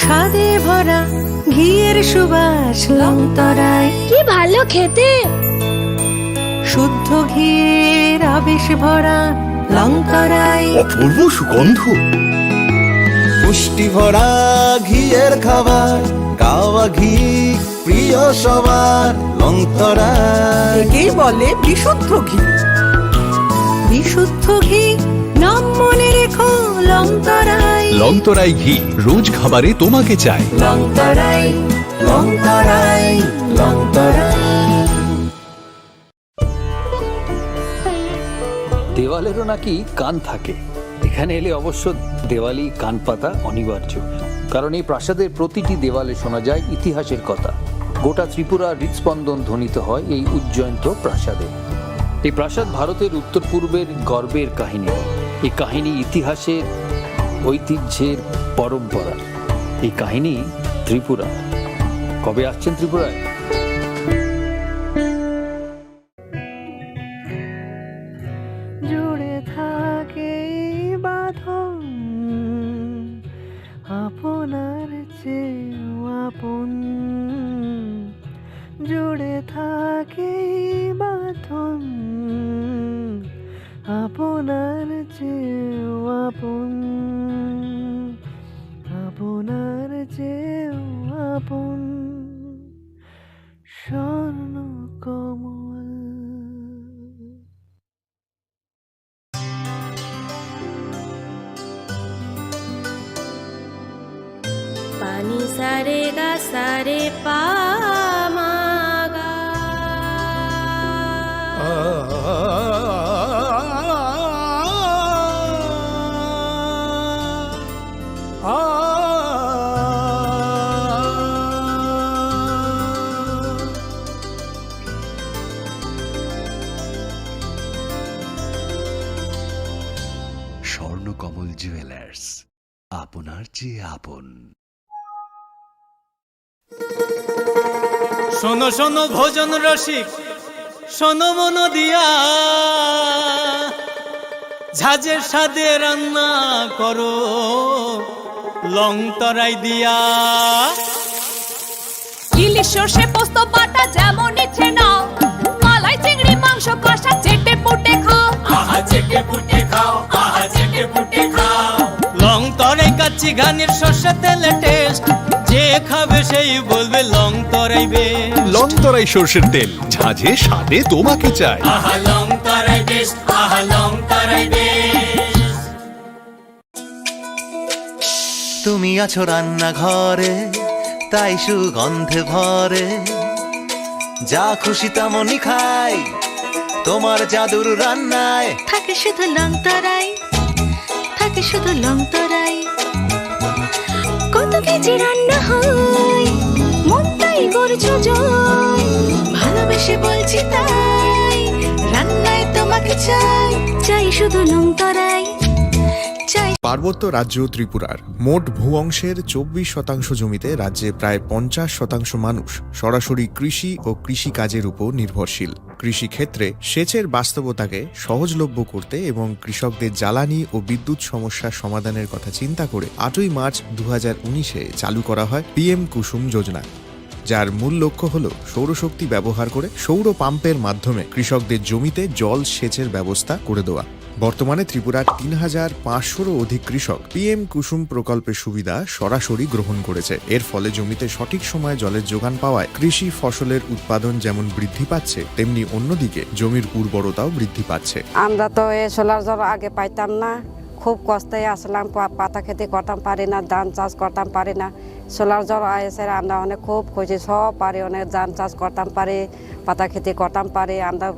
স্বাদে ভরা ঘিয়ের সুবাস লংতরায়। কি ভালো খেতে, শুদ্ধ ঘিয়ের আবেশ ভরা লংতরায়। অপূর্ব সুগন্ধ, পুষ্টি ভরা ঘিয়ের খাবার, গাওয়া ঘি প্রিয় সবার লংতরায়। একেই বলে বিশুদ্ধ ঘি। বিশুদ্ধ ঘি নাম মনে রেখো লংতরায়। লংতরাই ঘি রোজ খাবারে তোমাকে চাই। লংতরায়, লংতরায়, লংতরায়। দেওয়ালেরও নাকি কান থাকে। এখানে এলে অবশ্য দেওয়ালি কান পাতা অনিবার্য, কারণ এই প্রাসাদের প্রতিটি দেওয়ালে শোনা যায় ইতিহাসের কথা। গোটা ত্রিপুরার হৃদস্পন্দন ধ্বনিত হয় এই উজ্জয়ন্ত প্রাসাদে। এই প্রাসাদ ভারতের উত্তর পূর্বের গর্বের কাহিনী। এই কাহিনী ইতিহাসের, ঐতিহ্যের, পরম্পরা। এই কাহিনী ত্রিপুরা। কবে আসছেন ত্রিপুরায়? জুড়ে থাকে বাঁধন আপনার চেয়েও আপন। জুড়ে থাকে বাঁধন আপনার চেয়েও আপন। আপনার চেয়েও আপন স্বর্ণ কমল। পানি সারে গা সারে পা মা গা। স্বর্ণকমল জুয়েলার্স, আপনার চেয়ে আপন। শোনো শোনো ভোজন রসিক, শোনো মন দিয়া, ঝাঁঝের স্বাদে রান্না করো লংতরাই দিয়া। ইলিশ সর্ষে পোস্ত বাটা যেমন ইচ্ছে নাও, মালাই চিংড়ি মাংস কষা চেটে পুটে খাও। আহা চেটে পুটে খাও, আহা চেটে পুটে খাও। লংতরাই কাচ্চি ঘানির সর্ষে তেলে টেস্ট, যে খাবে সেই বলবে লংতরাই বেশ। লংতরাই সর্ষের তেল, ঝাঁঝে স্বাদে তোমাকে চাই। আহা লংতরাই বেশ, আহা লংতরাই বেশ। তুমি আছো রান্নাঘরে, তাই সুগন্ধে ভরে, যা খুশি তেমনই খাই তোমার জাদুর রান্নায়। থাকে শুধু লংতরাই, থাকে শুধু লংতরাই। কত কেজি রান্না হয় মন তাই করছো জয়। ভালোবেসে বলছি তাই, রান্নায় তোমাকে চাই, চাই শুধু লংতরাই, চাই। পার্বত্য রাজ্য ত্রিপুরার মোট ভূ অংশের 24% জমিতে রাজ্যে প্রায় 50% মানুষ সরাসরি কৃষি ও কৃষি কাজের উপর নির্ভরশীল। কৃষিক্ষেত্রে সেচের বাস্তবতাকে সহজলভ্য করতে এবং কৃষকদের জ্বালানি ও বিদ্যুৎ সমস্যা সমাধানের কথা চিন্তা করে 8ই মার্চ 2019-এ চালু করা হয় PM কুসুম যোজনা, যার মূল লক্ষ্য হল সৌরশক্তি ব্যবহার করে সৌর পাম্পের মাধ্যমে কৃষকদের জমিতে জল সেচের ব্যবস্থা করে দেওয়া। বর্তমানে ত্রিপুরার 3500-রও অধিক কৃষক PM কুসুম প্রকল্পের সুবিধা সরাসরি গ্রহণ করেছে। এর ফলে জমিতে সঠিক সময়ে জলের যোগান পাওয়ায় কৃষি ফসলের উৎপাদন যেমন বৃদ্ধি পাচ্ছে, তেমনি অন্যদিকে জমির উর্বরতাও বৃদ্ধি পাচ্ছে। আমরা তো এই সোলার জল আগে পাইতাম না, খুব কষ্টে আসলাম, পাতা খেতে করতাম পারি না, ধান চাষ করতাম পারি না। সোলার জল এসে আমরা অনেক খুব খুশি, সব পারি, অনেক ধান চাষ করতাম পারি, পাতা খেতে করতাম পারি, আমরা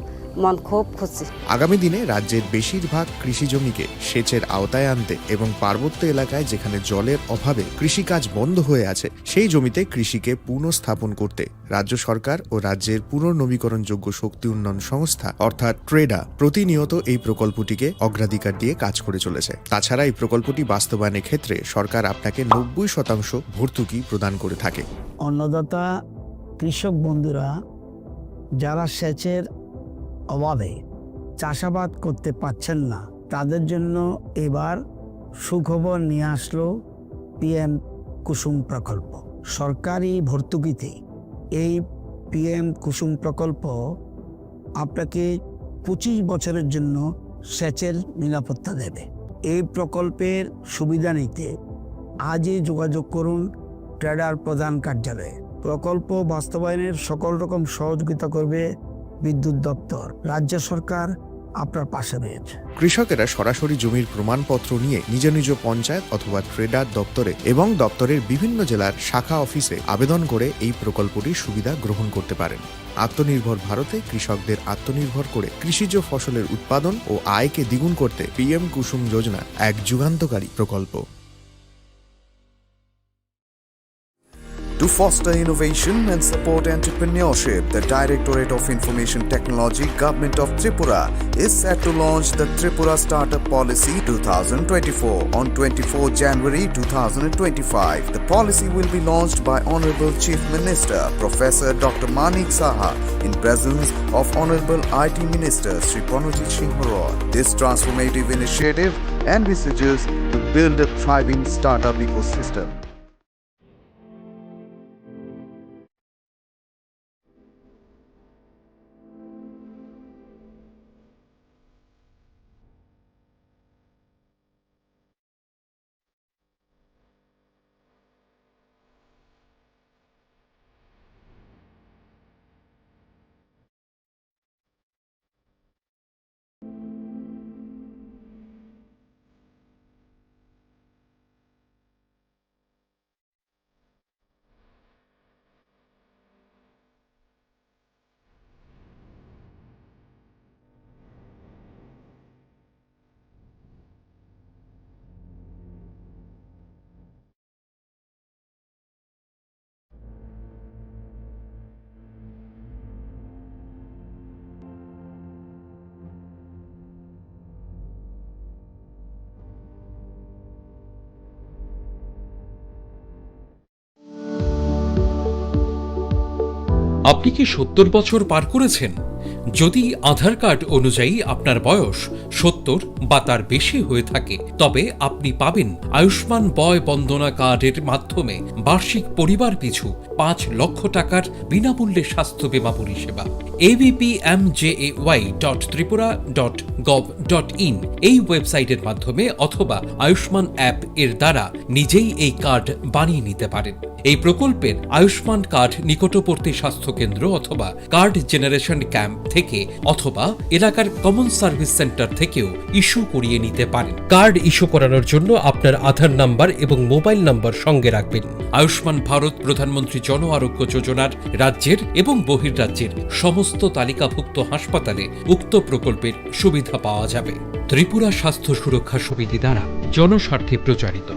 মন খুব খুশি। আগামী দিনে রাজ্যের বেশিরভাগ কৃষি জমিকে সেচের আওতায় আনতে এবং পার্বত্য এলাকায় যেখানে জলের অভাবে কৃষিকাজ বন্ধ হয়ে আছে, সেই জমিতে কৃষিকে পুনঃস্থাপন করতে রাজ্য সরকার ও রাজ্যের পুনর্নবীকরণযোগ্য শক্তি উন্নয়ন সংস্থা অর্থাৎ ট্রেডা প্রতিনিয়ত এই প্রকল্পটিকে অগ্রাধিকার দিয়ে কাজ করে চলেছে। তাছাড়া এই প্রকল্পটি বাস্তবায়নের ক্ষেত্রে সরকার আপনাকে 90% ভর্তুকি প্রদান করে থাকে। অন্নদাতা কৃষক বন্ধুরা যারা সেচের অভাবে চাষাবাদ করতে পারছেন না, তাদের জন্য এবার সুখবর নিয়ে আসলো PM কুসুম প্রকল্প। সরকারি ভর্তুকিতে এই পিএম কুসুম প্রকল্প আপনাকে 25 বছরের জন্য সেচের নিরাপত্তা দেবে। এই প্রকল্পের সুবিধা নিতে আজই যোগাযোগ করুন ট্রেডার প্রধান কার্যালয়ে। প্রকল্প বাস্তবায়নের সকল রকম সহযোগিতা করবে বিদ্যুৎ দপ্তর। রাজ্য সরকার আপনার পাশে রয়েছে। কৃষকেরা সরাসরি জমির প্রমাণপত্র নিয়ে নিজ নিজ পঞ্চায়েত অথবা ট্রেডার দপ্তরে এবং দপ্তরের বিভিন্ন জেলার শাখা অফিসে আবেদন করে এই প্রকল্পটির সুবিধা গ্রহণ করতে পারেন। আত্মনির্ভর ভারতে কৃষকদের আত্মনির্ভর করে কৃষিজ ফসলের উৎপাদন ও আয়কে দ্বিগুণ করতে পিএম কুসুম যোজনা এক যুগান্তকারী প্রকল্প। To foster innovation and support entrepreneurship, the Directorate of Information Technology, Government of Tripura, is set to launch the Tripura Startup Policy 2024 on 24 January 2025. The policy will be launched by Honorable Chief Minister, Professor Dr. Manik Saha, in presence of Honorable IT Minister Sri Pranajit Singh Khorang. This transformative initiative envisages to build a thriving startup ecosystem. আপনি কি 70 বছর পার করেছেন? যদি আধার card অনুযায়ী আপনার বয়স 70 বা তার বেশি হয়ে থাকে, তবে আপনি পাবেন আয়ুষ্মান বয় বন্দনা কার্ডের মাধ্যমে বার্ষিক পরিবার পিছু 5 লক্ষ টাকার বিনামূল্যে স্বাস্থ্য বীমা পরিষেবা। abpmjay.tripura.gov.in এই ওয়েবসাইটের মাধ্যমে অথবা আয়ুষ্মান অ্যাপ এর দ্বারা নিজেই এই কার্ড বানিয়ে নিতে পারেন। এই প্রকল্পের আয়ুষ্মান কার্ড নিকটবর্তী স্বাস্থ্যকেন্দ্র অথবা কার্ড জেনারেশন ক্যাম্প থেকে অথবা এলাকার কমন সার্ভিস সেন্টার থেকেও ইস্যু করিয়ে নিতে পারেন। কার্ড ইস্যু করানোর জন্য আপনার আধার নাম্বার এবং মোবাইল নাম্বার সঙ্গে রাখবেন। আয়ুষ্মান ভারত প্রধানমন্ত্রী জন আরোগ্য যোজনার রাজ্যের এবং বহির্রাজ্যের সমস্ত তালিকাভুক্ত হাসপাতালে উক্ত প্রকল্পের সুবিধা পাওয়া যাবে। ত্রিপুরা স্বাস্থ্য সুরক্ষা সমিতি দ্বারা জনস্বার্থে প্রচারিত।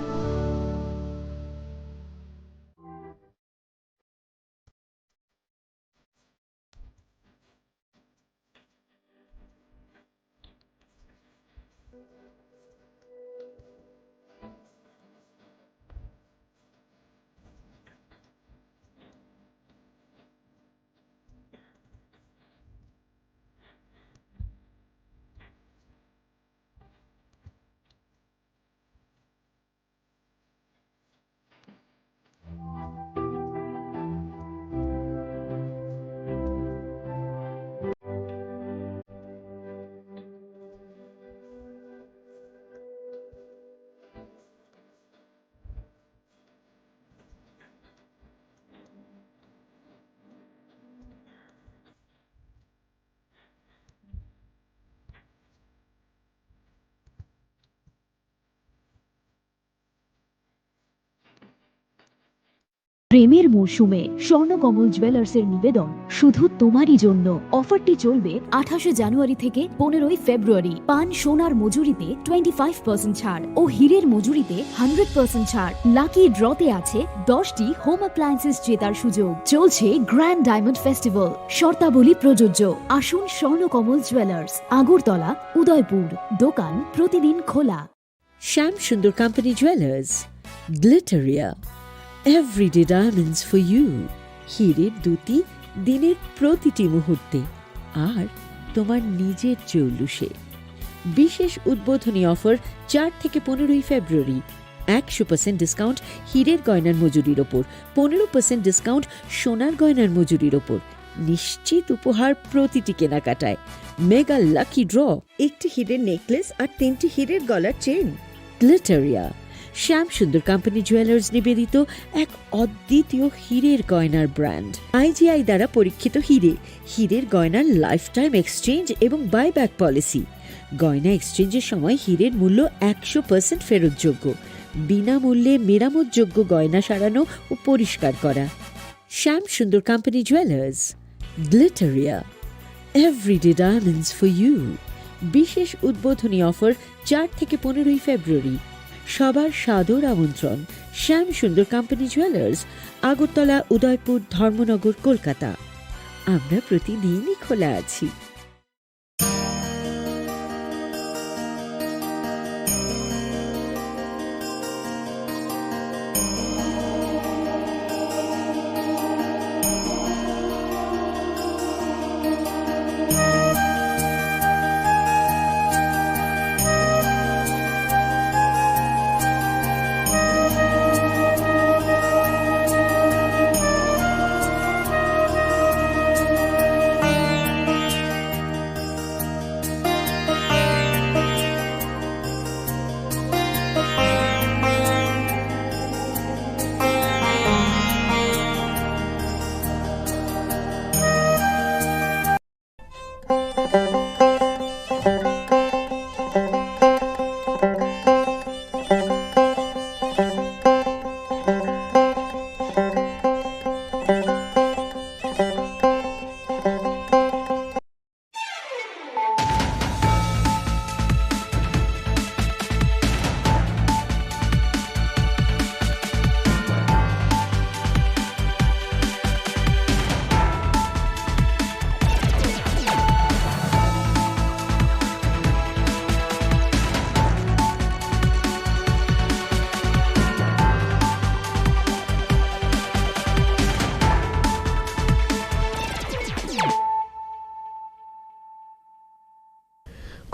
প্রেমের মৌসুমে স্বর্ণকমল জুয়েলার্সের নিবেদন শুধু তোমারই জন্য। অফারটি চলবে 28 জানুয়ারি থেকে 15 ফেব্রুয়ারি। পান সোনার মজুরিতে 25% ছাড় ও হীরের মজুরিতে 100% ছাড়। লাকি ড্রতে আছে 10টি হোম অ্যাপ্লায়েন্সেস জেতার সুযোগ। চলছে গ্র্যান্ড ডায়মন্ড ফেস্টিভ্যাল, শর্তাবলী প্রযোজ্য। আসুন স্বর্ণকমল জুয়েলার্স, আগরতলা, উদয়পুর। দোকান প্রতিদিন খোলা। Shyam Sundar company jewellers, Glitteria, everyday diamonds for you. হীরের দুটি দিনের প্রতিটি মুহূর্তে আর তোমার নিজের জৌলুসে। বিশেষ উদ্বোধনী অফার 4 থেকে 15 ফেব্রুয়ারি। 100% ডিসকাউন্ট হীরের গয়নার মজুরির ওপর, 15% ডিসকাউন্ট সোনার গয়নার মজুরির ওপর, নিশ্চিত উপহার প্রতিটি কেনাকাটায়, মেগা লাকি ড্র, একটি হীরের নেকলেস আর 3টি হীরের গলার চেন। গ্লিটারিয়া, শ্যাম সুন্দর কোম্পানি জুয়েলার্স নিবেদিত এক অদ্বিতীয় হীরের গয়নার ব্র্যান্ড। IGI দ্বারা পরীক্ষিত হীরের গয়নার লাইফ টাইম এক্সচেঞ্জ এবং বাইব্যাক পলিসি। গয়না এক্সচেঞ্জের সময় হীরের মূল্য 100% ফেরতযোগ্য, বিনামূল্যে মেরামতযোগ্য গয়না সারানো ও পরিষ্কার করা। Shyam Sundar company jewellers, Glitteria, everyday diamonds for you. বিশেষ উদ্বোধনী অফার 4 থেকে 15 ফেব্রুয়ারি। সবার সাদর আমন্ত্রণ। শ্যাম সুন্দর কোম্পানি জুয়েলার্স, আগরতলা, উদয়পুর, ধর্মনগর, কলকাতা। আমরা প্রতিদিনই খোলা আছি।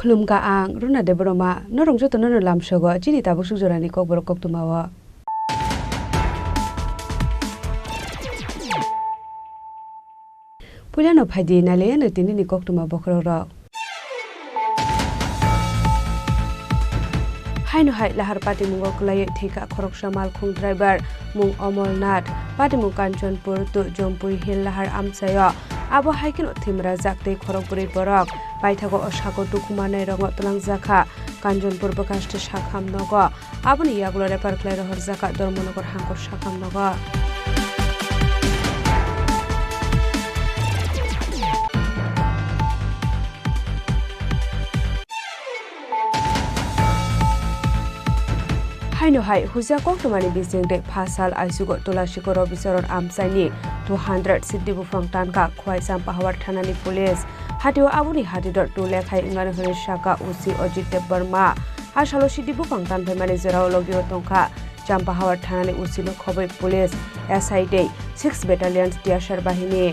खुलुमगा आं रुना देबरमा नरंजो तो नर लामसगो चिनि ताबु सुजरानि kokborok koktumawa पुलानो फाइदि नाले न तिनि koktuma bokrora हाइनो हाइ लाहार पार्टी मुंगो खुलाय ठेका खरकसा मालखुं ड्राइभार मुं अमरनाथ पार्टी मुं कांचनपुर तो जमपुर हिल लाहार आमसाया आबो हाइकिन थिमरा जाकते खरकपुरी बरक बाइथागो असाको दुखुमानाय रंग तलां जाखा कांचनपुर बकास्ट शाखाम नग आबोनि यागुलो रेपार क्लाय रहर जाखा धर्मनगर हांकर शाखाम नग हाइनो हाइ हुजा कोक्टमानि बिसिंदे फासाल आइसुगो तुलासिको रबिसरन आमसाइनि 200 सिद्धि बुफां टानका खुवाइसाम पाहावार थानानि पुलिस हातिओ आबुनि हातिदर तुलेखाइ इंगानो हरि शाखा उसी अजित वर्मा हासालो सिद्धि बुफां टानफाइमानि जेराव लगियो तंखा चाम्पा हावार थानानि उसिलो खबै पुलिस एसआई डे 6 बेटालियन टियासार बाहिनी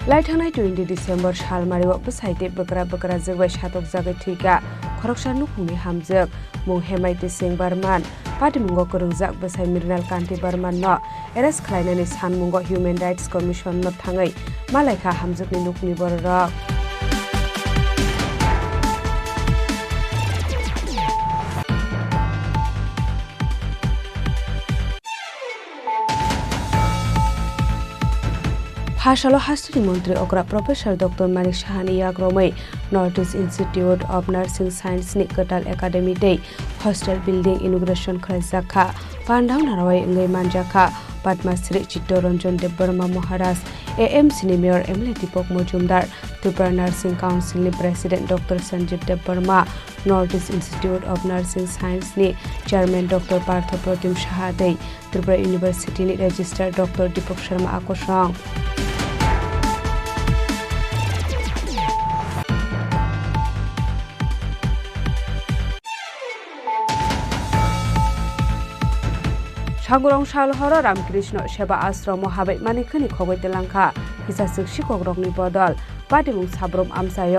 लाइथानाय 20 डिसेम्बर सालमारियाव बसाइते बकरा जोगबाय सातक जागै थैगा खरकसा नुखुंनि हामजोग मुं हेमायते सिंह बर्मान पार्टी मुंगो करंजाक बसाइ मिरनाल कान्ति बर्मान न एरेस्ट खालायनानै सानमुंगो ह्युमेन राइट्स कमिशन न थाङै मालायखा हामजोगनि नुखुंनि बररक हासालो हास्तुनि मन्त्री अग्रा प्रोफेसर डॉक्टर मानिक साहानि याग्रमै north east institute of nursing science नि कटाल एकाडेमी दे हॉस्टल बिल्डिंग इनॉग्रेशन खालायजाखा पांडाव नारावै इंगै मानजाखा पद्मश्री चित्तरंजन देबबर्मा महाराज एएमसी नि mayor MLA Dipak Majumdar Tripura nursing council नि president doctor Sanjeev Debbarma north east institute of nursing science नि चेयरमैन डॉक्टर पार्थ प्रतिम शाहादै त्रिपुरा यूनिवर्सिटी नि रजिस्ट्रार डॉक्टर दीपक शर्मा आकोशं সাগরং সালহর রামকৃষ্ণ সেবা আশ্রম হাবাই মানিখানি খগৈতে লাংখা হিসাসিক শিক্ষকরকনি বদল পাটিমুং সাব্রম আমসায়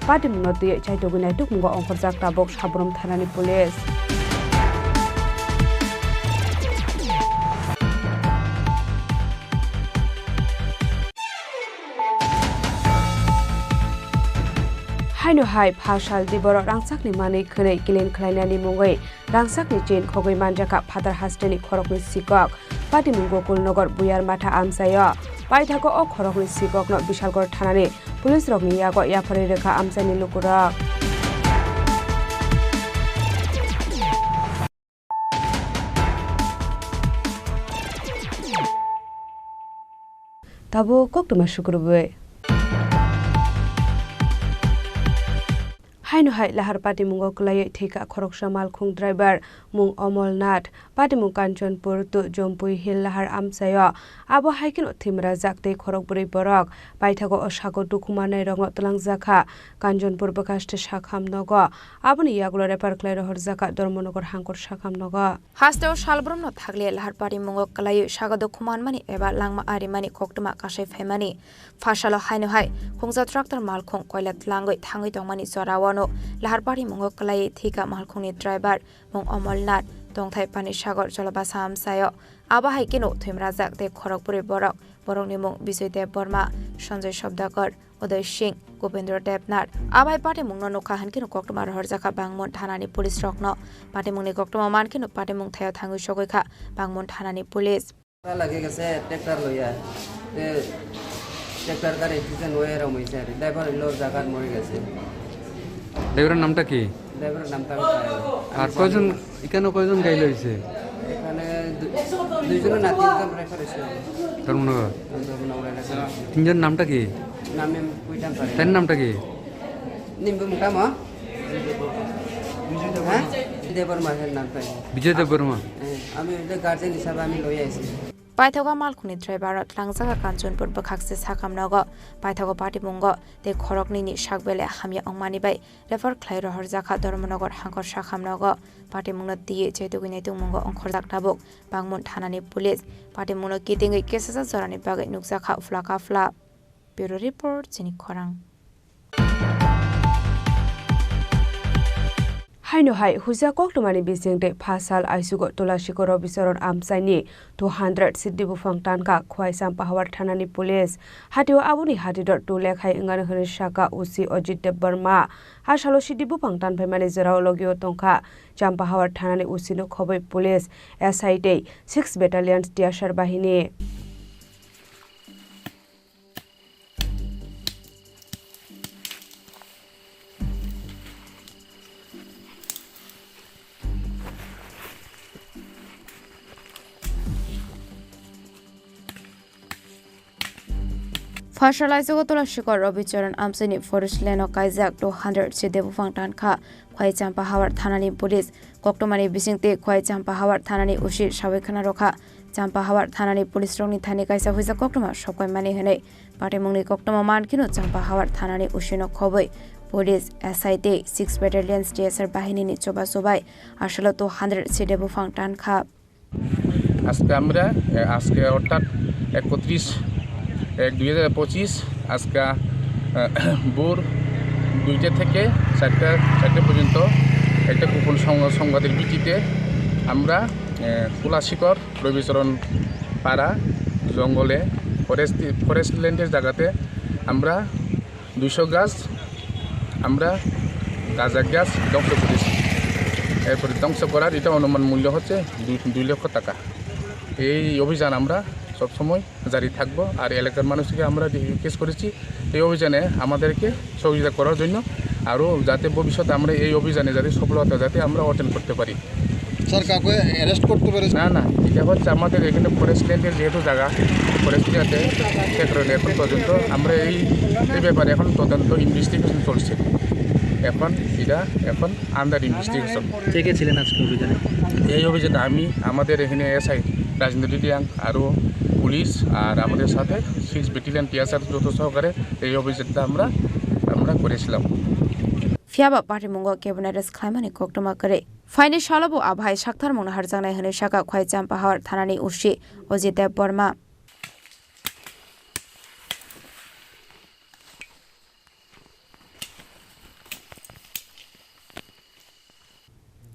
পাটিমুং তুই চাইতগুনাই টুকমুগ অঙ্করজাক তাবক সাব্রম থানানি পুলিশ हायनो हाय फासाल दिबर रांसाकनि मानै खनै किलेन खलायनानि मुङै रांसाकनि चेन खगै मानजाका फादार हास्टेनि खरकनि सिकक पाटिमुं गोकुल नगर बुयार माथा आमसाय पाइथाको अ खरकनि सिककनो विशालगढ़ थानानि पुलिस रगनि यागो याफारि रेखा आमसानि लुकुरक ताबो कोक्टमा शुक्रबे हायनो हाय लाहार पाटिमुंग कलायै थेका खरकसा मालखुं ड्राइभार मुं अमलनाथ पाटिमुं कांचनपुर तु जम्पुई हिल लाहार आमसाय आबो हायकिन थिमरा जाकते खरक बुरै बरक पाइथागो असागो दुखुमानाय रंग तलां जाखा कांचनपुर बकास्ते साखाम नग आबोनि यागुलो रेपार क्लाय रहर जाखा धर्मनगर हांकर साखाम नग हास्तेव सालब्रम न थागले लाहार पाटिमुंग कलायै सागा दुखुमान मानि एबा लांमा आरि मानि खक्तमा कासै फायमानि फासालो हायनो हाय खुंजा ट्राक्टर मालखुं कयला लांगै थाङै दंमानि जरावन लाहार पाटिमुंग कलायै थेका मालखुंनि ड्राइभार मुं अमलनाथ दंथाय पानि सागर जलबासा आमसाय आबा हायकिनो थैमरा जाकते खरगपुरी बरक बरकनि मुं विजय देव बर्मा सञ्जय शब्दकर उदय सिंह गोविंद्र देवनाथ आबाय पाटिमुं नखा हानकिनो कक्टमा रहर जाखा बांमन थानानि पुलिस रकन पाटिमुंनि कक्टमा मानकिनो पाटिमुं थायाव थाङै सगैखा बांमन थानानि पुलिस লাগে গেছে ট্রাক্টর লইয়া তে ট্রাক্টর গাড়ি পিছন ওয়ে রমইছে ড্রাইভার লো জায়গা মরে গেছে ড্রাইভারের নামটা কি ড্রাইভারের নামটা আর কয়জন এখানে কয়জন গাইল হইছে এখানে দুইজন না তিনজন রেফার হইছে ধর্মনগর তিনজন নামটা কি নামে কইতাম পারে তার নামটা কি নিম্বু মুকামা হ্যাঁ দেববর্মার নামটা বিজয় দেববর্মা আমি গার্জেন হিসাবে আমি লই আইছি पाइथागो मालखुनि ड्राइभार लांजागा कांचनपुर बखाक्से साखामनग पाइथागो पाटिमुंग ते खरकनिनि सागबेले हामिया अंगमानि बाय रेफार ख्लाय रहर जाखा धर्मनगर हांकर साखामनग पाटिमुंग दिए चैतुगिनै तुंगमंग अंखर जाकटाबक बांमन थानानि पुलिस पाटिमुंग कितिङै केसेसा जरानि बागै नुकजाखा उफ्ला काफ्ला ब्युरो रिपोर्ट चिनी खरां हायनो हाय हुजा कोक्टमानि बिसिंते फासाल आइसुगो तुलासिको रबिचरण आमसाइनि 200 सिद्धि बुफां टानका खवाइसाम पाहावार थानानि पुलिस हाटिव आबुनि हाटिदर टुलेखाय इंगान हरि शाखा उसी अजित देव बर्मा हासालो सिद्धि बुफां टानफायमानि जेराव लगियो तंखा चाम्पाहावार थानानि उसिनो खबै पुलिस एसआइटे 6 बेटालियन टियासार बाहिनी फार्शलाइजोगो तुलसिकर रबिचरण आमसाइनि फरेस्ट लेनो काइजाक 200 से देबुफां टानखा खवाइ चाम्पा हावार थानानि पुलिस कक्टमानि बिसिंते खवाइ चाम्पा हावार थानानि उसी साबैखाना रखा चाम्पा हावार थानानि पुलिस रंनि थानि काइसा हुइजा कक्टमा सकाय मानि हनै पाटेमुंनि कक्टमा मानकिनो चाम्पा हावार थानानि उसिनो खबै पुलिस एसआइटे 6 बेटालियन টিএসআর বাহিনীनि চবা চবাই আসলে 200 से देबुफां टानखा আজকে অর্থাৎ 31/1/2025 আজকে ভোর 2টা থেকে 4টা পর্যন্ত একটা গোপন সংবাদের ভিত্তিতে আমরা তুলাশিকর রবিচরণ পাড়া জঙ্গলে ফরেস্ট ল্যান্ডের জায়গাতে আমরা 200 গাছ আমরা গাঁজা গাছ ধ্বংস করেছি। এরপরে ধ্বংস করার এটা অনুমান মূল্য হচ্ছে 2 লক্ষ টাকা। এই অভিযান আমরা সবসময় জারি থাকবো আর এলাকার মানুষকে আমরা রিকোয়েস্ট করেছি এই অভিযানে আমাদেরকে সহযোগিতা করার জন্য আরও যাতে ভবিষ্যতে আমরা এই অভিযানে যাতে সফলতা যাতে আমরা অর্জন করতে পারি। স্যার কাউকে অ্যারেস্ট করতে পারে না এটা হচ্ছে আমাদের এখানে ফরেস্ট ল্যান্ডের যেহেতু জায়গা ফরেস্ট এরিয়াতে সে কারণে এখন পর্যন্ত আমরা এই ব্যাপারে এখন তদন্ত ইনভেস্টিগেশন চলছে। এখন আন্ডার ইনভেস্টিগেশন। কে কে ছিলেন আজকে অভিযানে? এই অভিযানে আমি আমাদের এখানে এসআই রাজেন্দ্র ডিডিয়াং আরও পুলিশ আর আমাদের সাথে 6 ব্যাটালিয়ন টিএসআর যৌথ সহকারে এই অভিযানটা আমরা করেছিলাম। Fiaba party mungo cabinet is climbing Koktoma Kare. Fine Shalabo Abhai Shaktar Monharjana Hanishaka Kwai Champahar Thanani Ushi Ojite Burma.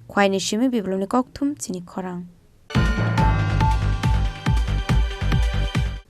Kwai Nishimi Bibloni Koktum Chini Khorang.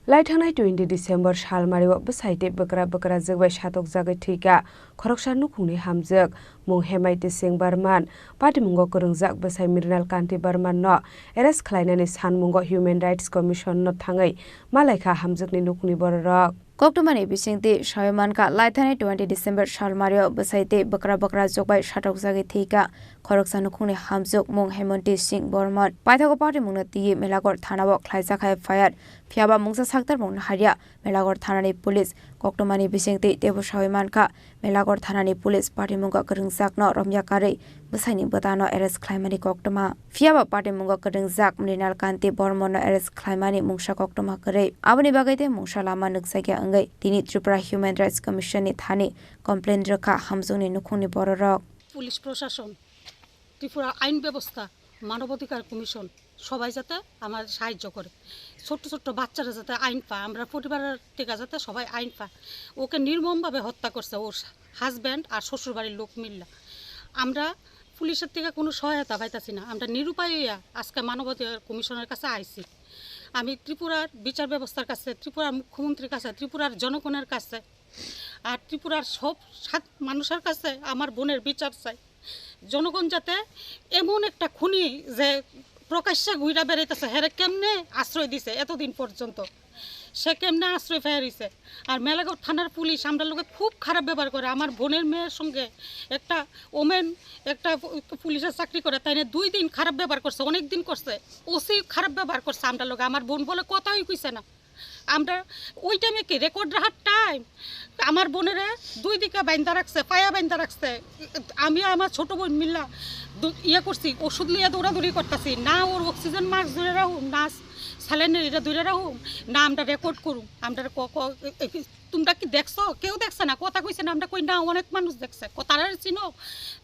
Laithangna 20 December Shalmariwa Besaite Bekra Jogbai Shatok Jagai Thika Khoroksa Nukhungni Hamjak Mung Hemaite Singh Barman Patimungo Korungjak Besai Mirnal Kanti Barman no Eres Khlainani Sanmungo Human Rights Commission no Thangai Malaika Hamjakni Nukhni Borok Koktomani Bisingti Shaimanka Laithane 20 December Shalmario Besaite Bekra Jogbai Shatok Jagai Thika Khoroksa Nukhungni Hamjuk Mung Hemonti Singh Barman Paithago Party Munati Melagor Thanabo Khlaijakhai Fire Fiaba Mungsa Saktar Mung Haria Melagor Thanani Police Koktomani Bisingti Debu Shaimanka Melagor Thanani Police Party Munga Kerungjak no Romjakare Besaini Batano Eres Klaimani Koktoma Fiaba Party Munga Kerungjak Mrinal Kanti Bormono Eres Klaimani Mungsha Koktoma Kare Abani Bagaite Mungsha Lama Nuksagya Angai Tini Tripura Human Rights Commission ni Thani Complaint Rakha Hamzuni Nukhuni Bororok police প্রশাসন ত্রিপুরা আইন ব্যবস্থা মানবাধিকার commission সবাই যাতে আমার সাহায্য করে ছোট ছোট বাচ্চারা যাতে আইন পায় আমরা পরিবারের থেকে যাতে সবাই আইন পায় ওকে নির্মমভাবে হত্যা করছে ওর হাজব্যান্ড আর শ্বশুরবাড়ির লোক মিল্লা আমরা পুলিশের থেকে কোনো সহায়তা পাইতাছি না আমরা নিরুপায় আজকে মানবাধিকার কমিশনের কাছে আইছি আমি ত্রিপুরার বিচার ব্যবস্থার কাছে ত্রিপুরার মুখ্যমন্ত্রীর কাছে ত্রিপুরার জনগণের কাছে আর ত্রিপুরার সব মানুষের কাছে আমার বোনের বিচার চাই জনগণ যাতে এমন একটা খুনি যে প্রকাশ্যে ঘুরা বেড়াইতেছে হেরে কেমনে আশ্রয় দিছে এতদিন পর্যন্ত সে কেমনে আশ্রয় ফেরিছে আর মেলাগড় থানার পুলিশ আমরা লোকে খুব খারাপ ব্যবহার করে আমার বোনের মেয়ের সঙ্গে একটা ওমেন একটা পুলিশের চাকরি করে তাই না 2 দিন খারাপ ব্যবহার করছে অনেক দিন করছে ওসি খারাপ ব্যবহার করছে আমরা লোকে আমার বোন বলে কথাই কইছে না আমরা ওই টাইমে কি রেকর্ড রাখার টাইম আমার বোনেরা 2 দিকে বাইন্দা রাখছে পায়া বাইন্দা রাখছে আমি আমার ছোট বোন মিল্লা ইয়ে করছি ওষুধ লিয়ে দৌড়াদৌড়ি করতেছি না ওর অক্সিজেন মাস্ক ধরে রাখুন না স্যালাইনের এটা ধরে রাখুন না আমরা রেকর্ড করুন আমরা তোমরা কি দেখছো কেউ দেখছে না কথা কইছে না আমরা কই না অনেক মানুষ দেখছে তারা চিনো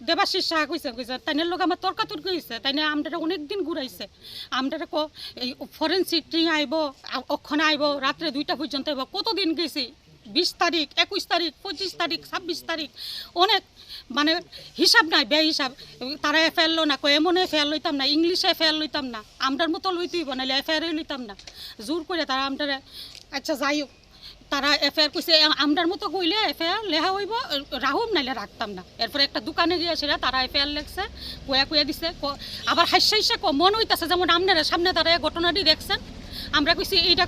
দেবাশিস শাহ কইছে তাইনের লোক আমার তর্কাতর্কি হয়েছে তাই না আমরা অনেক দিন ঘুরাইছে আমরা এই ফরেন্সিক টিম আইব অক্ষণে আইব রাত্রে 2টা পর্যন্ত আইব কতদিন গেছি 20 তারিখ 21 তারিখ 25 তারিখ 26 তারিখ অনেক মানে হিসাব নাই বে হিসাব তারা এফআইআর লো না কো এমন এফআইআর লইতাম না ইংলিশে এফআইআর লইতাম না আমরার মতো লইতেই বানাইলে এফআইআর লইতাম না জোর করে তারা আমরা আচ্ছা যাই তারা এফআইআর কইছে আমরার মতো কইলে এফআইআর লেখা হইব রাহুম নাইলে রাখতাম না এরপরে একটা দোকানে গিয়ে সেরা তারা এফআইআর লেখছে কয়া দিছে আবার হাসি মন হইতাছে যেমন আপনারা সামনে তারা ঘটনাটি দেখছেন আমরা কইছি এইটা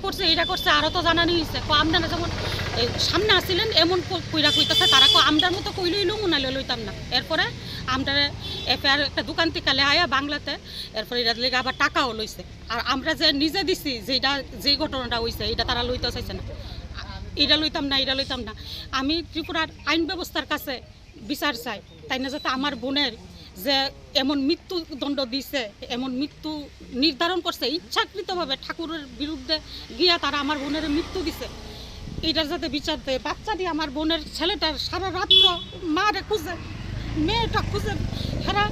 করছে আরও তো জানানি হয়েছে আপনারা যেমন সামনে আসছিলেন এমন কইরা কইতেছে তারা আমরার মতো কইলই লুম নাইলে লইতাম না এরপরে আমরা এফআইআর একটা দোকান থেকে লেহাইয়া বাংলাতে এরপরে এটা লেগে আবার টাকাও লইছে আর আমরা যে নিজে দিছি যেই ঘটনাটা হয়েছে এটা তারা লইতে চাইছে না এটা লইতাম না আমি ত্রিপুরার আইন ব্যবস্থার কাছে বিচার চাই তাই না যাতে আমার বোনের যে এমন মৃত্যুদণ্ড দিছে এমন মৃত্যু নির্ধারণ করছে ইচ্ছাকৃতভাবে ঠাকুরের বিরুদ্ধে গিয়া তারা আমার বোনের মৃত্যু দিছে এটার যাতে বিচার দেয় বাচ্চা দিয়ে আমার বোনের ছেলেটার সারা রাত্র মারে খুঁজে মেয়েটা খুঁজে হেরা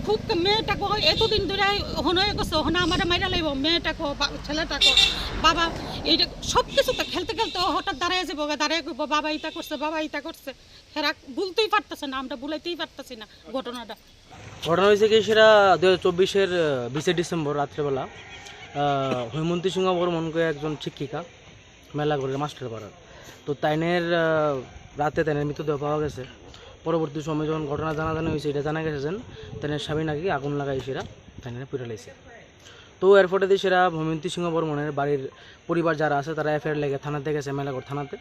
খুব মেয়েটাকে এতদিন ধরে হয়ে গেছে হনা আমার মাইরা লাগব মেয়েটাকে ছেলেটাকে বাবা এইটা সব কিছুতে খেলতে হঠাৎ দাঁড়ায় যাবো দাঁড়ায় বাবা ইটা করছে হেরা বলতেই পারতেছে না আমরা বলাইতেই পারতেছি না ঘটনা হয়েছে কি সেটা 2024-এর 20 ডিসেম্বর রাত্রেবেলা হৈমন্তী সিংহ বর্মনকে একজন শিক্ষিকা মেলাঘরের মাস্টার পাড়ার তো তাইনের রাতে তাইনের মৃতদেহ পাওয়া গেছে পরবর্তী সময় যখন ঘটনা জানাজানি হয়েছে এটা জানা গেছে যে তাইনের স্বামী নাকি আগুন লাগাই সেরা তাইনের পুড়ে লাইছে তো এরপরে দিয়ে সেরা হৈমন্তী সিংহ বর্মনের বাড়ির পরিবার যারা আছে তারা এফআইআর লেগে থানাতে গেছে মেলাঘর থানাতে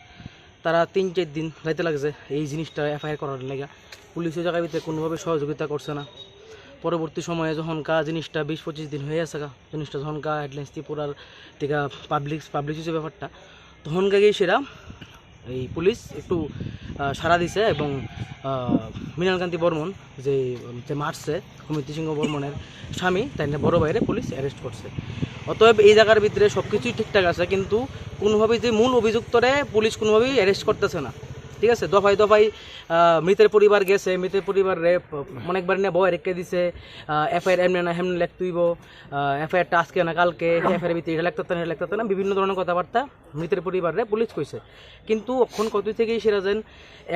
তারা 3-4 দিন যাইতে লাগছে এই জিনিসটা এফআইআর করার লেগে পুলিশের জায়গার ভিতরে কোনোভাবে সহযোগিতা করছে না পরবর্তী সময়ে যখন জিনিসটা 20-25 দিন হয়ে আছে জিনিসটা যখন হেডলাইন্স ত্রিপুরার থেকে পাবলিক হয়েছে ব্যাপারটা তখন গিয়ে সেরা এই পুলিশ একটু সাড়া দিছে এবং মৃণালকান্তি বর্মন যে মারছে হৈমন্তী সিংহ বর্মনের স্বামী তাই বড় বাইরে পুলিশ অ্যারেস্ট করছে অতএব এই জায়গার ভিতরে সব কিছুই ঠিকঠাক আছে কিন্তু কোনোভাবেই যে মূল অভিযুক্তরে পুলিশ কোনোভাবেই অ্যারেস্ট করতেছে না ঠিক আছে, দফায় দফায় মৃতের পরিবার গেছে, মৃতের পরিবারে অনেকবার নিয়ে বয় রেখে দিছে, এফআইআর এমনি না হেমনি লেখতেইব, এফআইআরটা আজকে না কালকে, এফআইআর ভিতরে এটা লেখতে না বিভিন্ন ধরনের কথাবার্তা মৃতের পরিবারে পুলিশ কইছে। কিন্তু অখন কত থেকেই সেরা যেন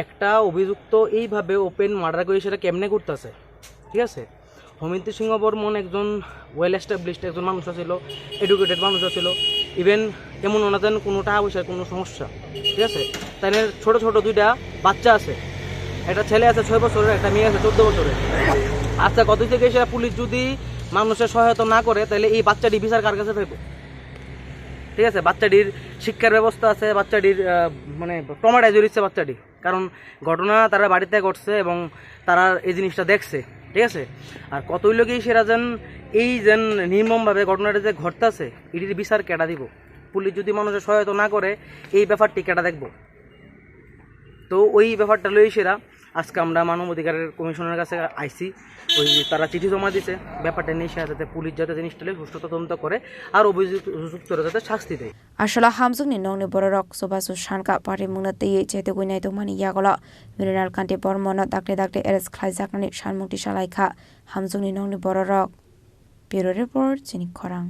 একটা অভিযুক্ত এইভাবে ওপেন মার্ডার করে সেটা কেমনে করতেছে। ঠিক আছে, হোমিন্দ্র সিংহ বর্মন একজন ওয়েল এস্টাবলিশড একজন মানুষ ছিল, এডুকেটেড মানুষ ছিল, ইভেন এমন না যেন কোনো টাকা পয়সার কোনো সমস্যা। ঠিক আছে, তাই ছোট ছোট দুইটা বাচ্চা আছে, একটা ছেলে আছে 6 বছরের, একটা মেয়ে আছে 14 বছরের। আচ্ছা, কত থেকে সেটা পুলিশ যদি মানুষের সহায়তা না করে তাহলে এই বাচ্চাটি বিচার কার কাছে পাইব? ঠিক আছে, বাচ্চাটির শিক্ষার ব্যবস্থা আছে, বাচ্চাটির মানে ট্রমাটাইজ হচ্ছে বাচ্চাটি, কারণ ঘটনা তারা বাড়িতে ঘটছে এবং তারা এই জিনিসটা দেখছে। ঠিক আছে, আর কতই লোকই সেরা যেন এই যেন নির্মমভাবে ঘটনাটা যে ঘটতেছে এটির বিচার কেটা দিব? পুলিশ যদি মানুষের সহায়তা না করে এই ব্যাপারটি কেটা দেখব? তো ওই ব্যাপারটা লই সেরা আজকে আমরা মানবাধিকারের কমিশনের কাছে আইসি, ওই তারা চিঠি জমা দিছে ব্যাপারটা নিয়ে সেরা যাতে পুলিশ যাতে জিনিসটা সুষ্ঠু তদন্ত করে আর অভিযুক্তরা যাতে শাস্তি দেয়। আসলে হামজুংনি নংনি বড়রক সুবাসু সানকা পারি মুংনাতে চেতে গুইনাই দমানি ইয়াগলা মিনাল কান্তি বর্মন দাকতে দাকতে এরেস খাইজাকনানি সানমুক্তি সালাইখা হামজুংনি নংনি বড়রক। ব্যুরো রিপোর্ট চিনি খরাং।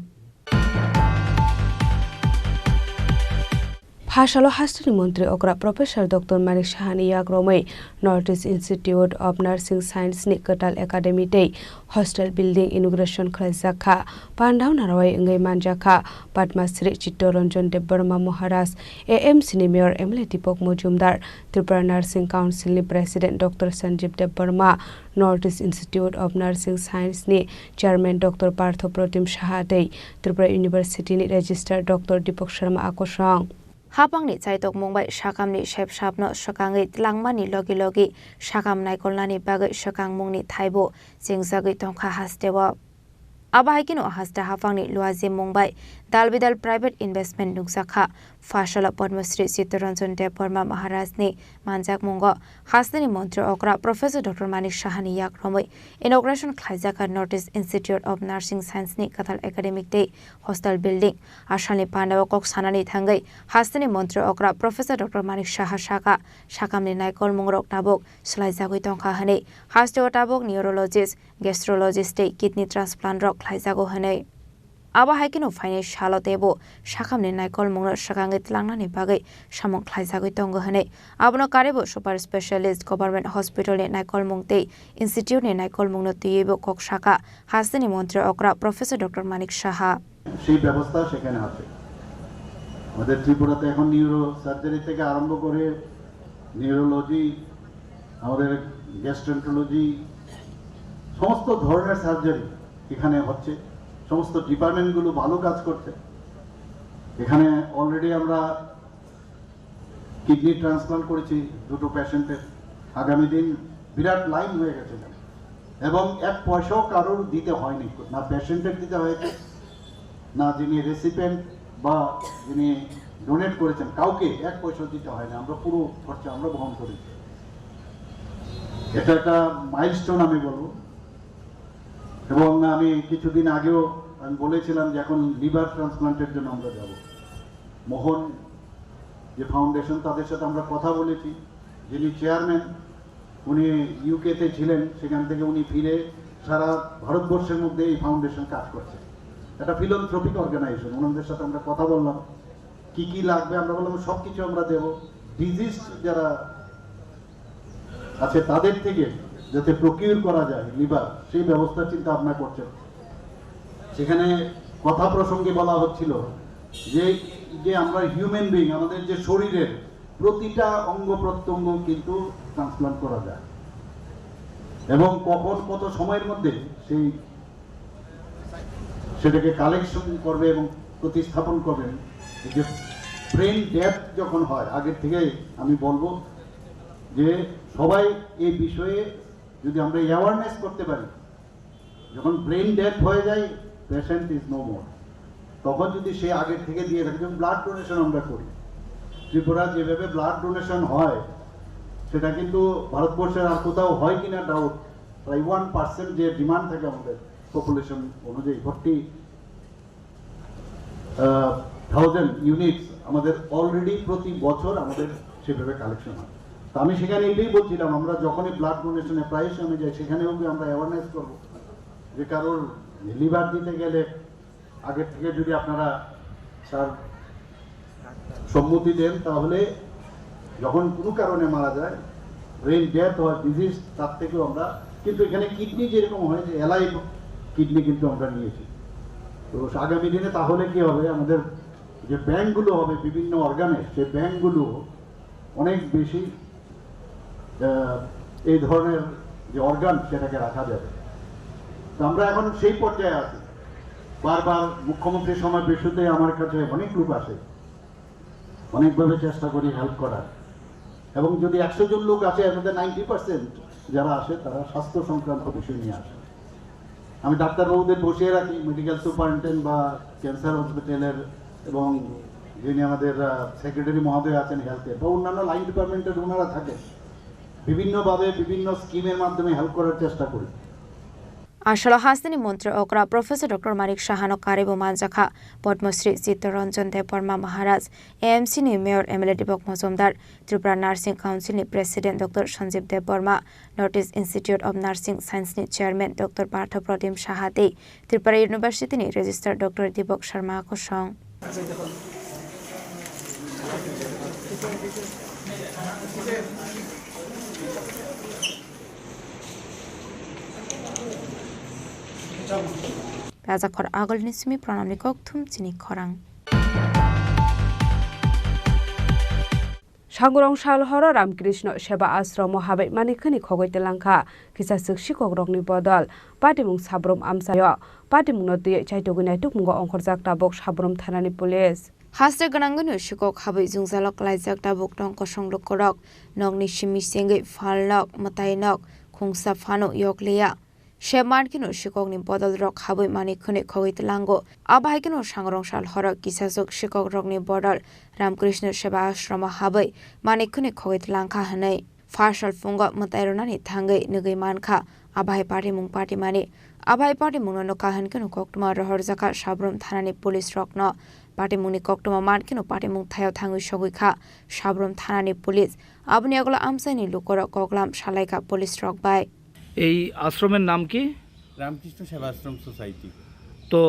ভাষালো হাস্টনি মন্ত্রী অগ্রা প্রফেসর ডক্টর মানিক সাহানি ইয়াগ্রमै north east institute of nursing science नि कटाल एकाडेमी तै हस्टेल बिल्डिंग इनोग्रेशन खालामजाखा पान्डाव नारावाय इंगै मानजाखा पद्मश्री चित्तरंजन देबबर्मा महाराज एएमसी नि mayor MLA Dipak Majumdar Tripura nursing council नि president doctor Sanjeev Debbarma north east institute of nursing science नि चेयरमैन डॉक्टर पार्थ प्रतिम साहा तै त्रिपुरा यूनिवर्सिटी नि रजिस्ट्रार डॉक्टर दीपक शर्मा आकोसं हापांगनि चाइतक मुंबाइ साकामनि शेप सापनो सकांगै लांमानि लगे लगे साकाम नायकलनानि बागै सकां मुंनि थाइबो जेंजागै तंखा हास्तेव आबाहायकिनो हास्ता हाफांनि लुआजे मुंबाइ दालबिदाल प्राइवेट इनभेस्टमेंट नुकसाखा फाशल पद्मश्री चित्तरंजन देबबर्मा महाराजनि मानजाक मुंग हास्तानि मंत्री अग्रा प्रोफेसर डॉक्टर मानिक साहानि याग्रमै इनॉग्रेशन खालामजाखा north east institute of nursing साइंसनि कथाल एकाडेमिक दे हॉस्टेल बिल्डिंग आसामनि पान्डाव कक सानानि थांगै हास्तानि मंत्री अग्रा प्रोफेसर डॉक्टर मानिक साहा साका साकामनि नायकल मुंगरक ताबक सलायजागै तंखा हनै हास्तेव ताबक न्यूरोलॉजिस्ट गैस्ट्रोलॉजिस्ट किडनी ट्रांसप्लांट रक खालामजागौ हनै आबाहायकिनो फाइनेंस हालतेबो साकामनि नायकल मुंगनो सकांगै लांनानि बागै सामं खालामजागै दंगो हनै आबनो कारेबो सुपार स्पेशलिस्ट गवर्नमेंट हॉस्पिटल नि नायकल मुंगते इंस्टीट्यूट नि नायकल मुंगनो तुयेबो कक साका हास्तानि मंत्री अग्रा प्रोफेसर डॉक्टर मानिक साहा সেই ব্যবস্থা সেখানে আছে। আমাদের ত্রিপুরাতে এখন নিউরো সার্জারি থেকে আরম্ভ করে নিউরোলজি, আমাদের গ্যাস্ট্রোন্ট্রোলজি, সমস্ত ধরনের সার্জারি এখানে হচ্ছে। সমস্ত ডিপার্টমেন্টগুলো ভালো কাজ করছে। এখানে অলরেডি আমরা কিডনি ট্রান্সপ্লান্ট করেছি 2টো পেশেন্টের। আগামী দিন বিরাট লাইন হয়ে গেছে এবং 1 পয়সাও কারোর দিতে হয়নি, না পেশেন্টের দিতে হয়েছে, না যিনি রেসিপিয়েন্ট বা যিনি ডোনেট করেছেন কাউকে 1 পয়সাও দিতে হয়নি। আমরা পুরো খরচা আমরা বহন করেছি। এটা একটা মাইলস্টোন আমি বলবো। এবং আমি কিছুদিন আগেও আমি বলেছিলাম যে এখন লিভার ট্রান্সপ্লান্টের জন্য আমরা যাব। মোহন যে ফাউন্ডেশন, তাদের সাথে আমরা কথা বলেছি। যিনি চেয়ারম্যান উনি ইউকেতে ছিলেন, সেখান থেকে উনি ফিরে সারা ভারতবর্ষের মধ্যে এই ফাউন্ডেশন কাজ করছে। একটা ফিলান্থ্রপিক অর্গানাইজেশন। ওনাদের সাথে আমরা কথা বললাম কি কি লাগবে, আমরা বললাম সব কিছু আমরা দেব। ডিজিজ যারা আছে তাদের থেকে যাতে প্রকিউর করা যায় লিভার, সেই ব্যবস্থা চিন্তা ভাবনা করছেন। সেখানে কথা প্রসঙ্গে বলা হচ্ছিল যে যে আমরা হিউম্যান বিং, আমাদের যে শরীরের প্রতিটা অঙ্গ প্রত্যঙ্গ কিন্তু ট্রান্সপ্লান্ট করা যায় এবং কখন কত সময়ের মধ্যে সেটাকে কালেকশন করবে এবং প্রতিস্থাপন করবেন। যে ব্রেন ডেথ যখন হয়, আগের থেকে আমি বলবো যে সবাই এই বিষয়ে যদি আমরা অ্যাওয়ারনেস করতে পারি, যখন ব্রেন ডেথ হয়ে যায় পেশেন্ট ইজ নো মোর, তখন যদি সে আগের থেকে দিয়ে থাকে। যেমন ব্লাড ডোনেশন আমরা করি, ত্রিপুরা যেভাবে ব্লাড ডোনেশন হয় সেটা কিন্তু ভারতবর্ষের আর কোথাও হয় কিনা ডাউট। প্রায় 1% যে ডিমান্ড থাকে আমাদের পপুলেশন অনুযায়ী 40,000 ইউনিটস আমাদের অলরেডি প্রতি বছর আমাদের সেভাবে কালেকশন হয়। তো আমি সেখানে এটাই বলছিলাম, আমরা যখনই ব্লাড ডোনেশনে প্রায়শই আমি যাই, সেখানেও আমরা অ্যাওয়ারনেস করব যে কারোর লিভার দিতে গেলে আগের থেকে যদি আপনারা তার সম্মতি দেন, তাহলে যখন কোনো কারণে মারা যায়, ব্রেন ডেথ হয়, ডিজিজ, তার থেকেও আমরা, কিন্তু এখানে কিডনি যেরকম হয় যে অ্যালাইভ কিডনি কিন্তু আমরা নিয়েছি। তো আগামী দিনে তাহলে কি হবে, আমাদের যে ব্যাংকগুলো হবে বিভিন্ন অর্গানের, সেই ব্যাংকগুলো অনেক বেশি এই ধরনের যে অর্গান সেটাকে রাখা যাবে। তো আমরা এখন সেই পর্যায়ে আছি। বারবার মুখ্যমন্ত্রীর সময় বেশুতে আমার কাছে অনেক লোক আসে, অনেকভাবে চেষ্টা করি হেল্প করার, এবং যদি 100 জন লোক আসে এর মধ্যে 90% যারা আসে তারা স্বাস্থ্য সংক্রান্ত বিষয় নিয়ে আসে। আমি ডাক্তারবাবুদের বসিয়ে রাখি, মেডিকেল সুপারিনটেন্ডেন্ট বা ক্যান্সার হসপিটালের, এবং যিনি আমাদের সেক্রেটারি মহোদয় আছেন হেলথের, বা অন্যান্য লাইন ডিপার্টমেন্টের ওনারা থাকেন, বিভিন্নভাবে বিভিন্ন স্কিমের মাধ্যমে হেল্প করার চেষ্টা করি। আসলে হাসিনী মন্ত্রী অকরা প্রফেসর ডক্টর মানিক সাহানো কারিবো মানজাখা পদ্মশ্রী চিত্তরঞ্জন দেববর্মা মহারাজ এএমসি नि mayor MLA Dipak Majumdar Tripura nursing council नि president doctor Sanjeev Debbarma north east institute of nursing science नि चेयरमैन डॉक्टर पार्थ प्रदीप साहाते त्रिपुरा यूनिवर्सिटी नि रजिस्ट्रार डॉक्टर दीपक शर्मा को सं राजाखर आगोलनि सिमी प्रणामनि कक्थुम चिनि खरां সাগরং সালহর রামকৃষ্ণ সেবা আশ্রম হাবে মানিখানি খগৈতে লাংখা কিসা সুখি কগ্রকনি বদল পাটিমুং সাব্রম আমসায় পাটিমুং নদী চাইতগুনাই টুকমুগ অংখরজাক তাবক সাব্রম থানানি পুলিশ हास्ते गनांगनु शिকক हाबै जुंजालक लाइजाक दाबुक टं कसंलुक करक नगनि सिमि सेंगै फालनक मताइनक खुंसा फानो यकलिया शेमानकिनो शिककनि बदल रक हाबै मानिखने खगैतलांगो आबाहायकिनो सांगरं साल हर किसासक शिकक रकनि बदल रामकृष्ण सेवा आश्रम हाबै मानिखने खगैतलांखा हनै फारसाल फुंग मताइरनानि थांगै नगै मानखा आबाहाय पार्टी मुं पार्टी मानि आबाहाय पार्टी मुंनो काहनकिनो कक्टमा रहरजाका साब्रम थानानि पुलिस रकन पार्टी मुंनि कक्टमा मानकिनो पार्टी मुं थायाव थाङै सगैखा साब्रम थानानि पुलिस आबनि आगला आमसाइनि लुकर कगलाम सालायका पुलिस रक बाय এই আশ্রমের নাম কি? রামকৃষ্ণ সেবাশ্রম সোসাইটি। তো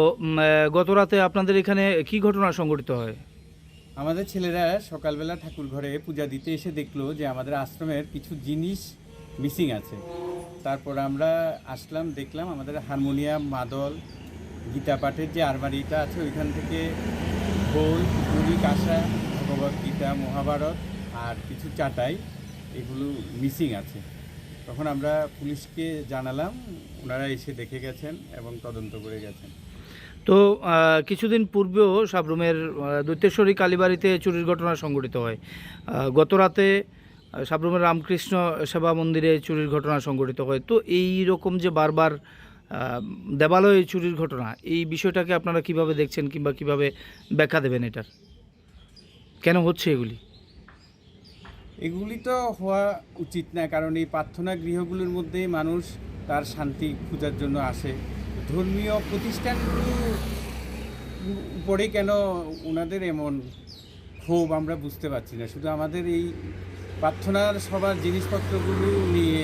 গত রাতে আপনাদের এখানে কি ঘটনা সংঘটিত হয়? আমাদের ছেলেরা সকালবেলা ঠাকুর ঘরে পূজা দিতে এসে দেখলো যে আমাদের আশ্রমের কিছু জিনিস মিসিং আছে। তারপর আমরা আসলাম, দেখলাম আমাদের হারমোনিয়াম, মাদল, গীতা পাঠের যে আলমারিটা আছে ওইখান থেকে বোল, পুরি, কাঁসা, ভগবত গীতা, মহাভারত আর কিছু চাটাই এগুলো মিসিং আছে। তখন আমরা পুলিশকে জানালাম, ওনারা এসে দেখে গেছেন এবং তদন্ত করে গেছেন। তো কিছুদিন পূর্বেও সাব্রুমের দৈত্যেশ্বরী কালীবাড়িতে চুরির ঘটনা সংঘটিত হয়। গত রাতে সাব্রুমের রামকৃষ্ণ সেবা মন্দিরে চুরির ঘটনা সংঘটিত হয়। তো এই রকম যে বারবার দেবালয়ে চুরির ঘটনা, এই বিষয়টাকে আপনারা কিভাবে দেখছেন কিংবা কিভাবে ব্যাখ্যা দেবেন এটার? কেন হচ্ছে এগুলি? এগুলি তো হওয়া উচিত না, কারণ এই প্রার্থনা গৃহগুলোর মধ্যে মানুষ তার শান্তি খোঁজার জন্য আসে। ধর্মীয় প্রতিষ্ঠানগুলোর উপরে কেন ওনাদের এমন ক্ষোভ আমরা বুঝতে পারছি না। শুধু আমাদের এই প্রার্থনার সবার জিনিসপত্রগুলো নিয়ে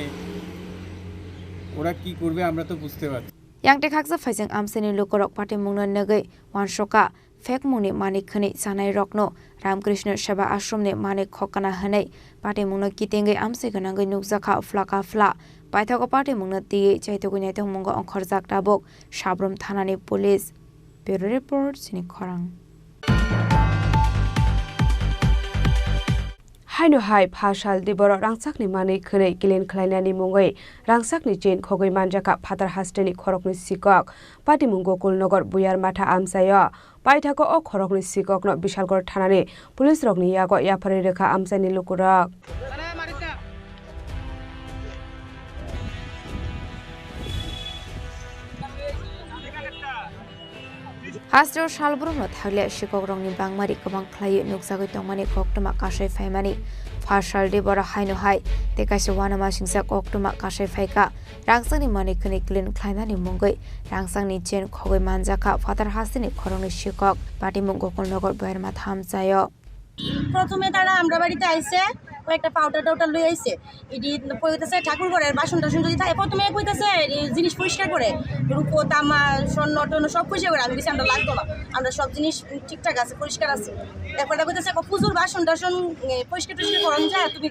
ওরা কি করবে আমরা তো বুঝতে পারছি। यांगटे खाकजा फाइजों आमसेनि लुकरक पार्टी मुंनो नगै वानसका फेक मुनि मानिक खनै जानाय रकनो रामकृष्ण सेवा आश्रमनि मानिक खकाना हनै पार्टी मुंनो कितेंगै आमसे गनांगै नुकजाखा फ्लाका फ्ला पाइथाको पार्टी मुंनो तियै चाइतोगुनायथं मुंगो अंखरजाक दाबक साब्रम थानानि पुलिस ब्युरो रिपोर्ट चिनि खरां हाइनो हाइ फासाल दिबर रांसाकनि मानै खनै किलेन खलायनानि मुङै रांसाकनि चेन खगै मानजाका फादार हास्टेनि खरकनि सिकक पाटी मुंगो कुलनगर बुयार माथा आमसाय पाइथाको अ खरकनि सिककनो बिशालगढ़ थानानि पुलिस रकनि यागो याफारि रेखा आमसायनि लुकुरक हास्ट्रो सालब्रमनो थागले शिকক रंनि बांमारि गोबां खलायो नुकजागै दंमानि कक्टमा कासै फाइमानि फासाल दिबर हाइनो हाइ तेकासे वानामा सिंसा कक्टमा कासै फाइका रांसांनि मानि खनै क्लिन खलायनानि मुंगै रांसांनि चेन खगै मानजाका फादार हास्टेनि खरंनि शिকক पाटी मुंगो कुलनगर बुयारमा थामजायो প্রথমে তারা আমরা বাড়িতে আইছে কয়েকটা পাউডার টাউডার লই আইছে এটি কইতেছে ঠাকুর ঘরের বাসন টাসন যদি থাকে প্রথমে কইতেছে জিনিস পরিষ্কার করে রূপো তামা স্বর্ণ টর্ণ সব পরিষ্কার করে আমি কিছু আমরা লাগতো না আমরা সব জিনিস ঠিকঠাক আছে পরিষ্কার আছে এরপরে কইতেছে পুজোর বাসন টাসন পরিষ্কার টরিষ্কার করেন যায় তুমি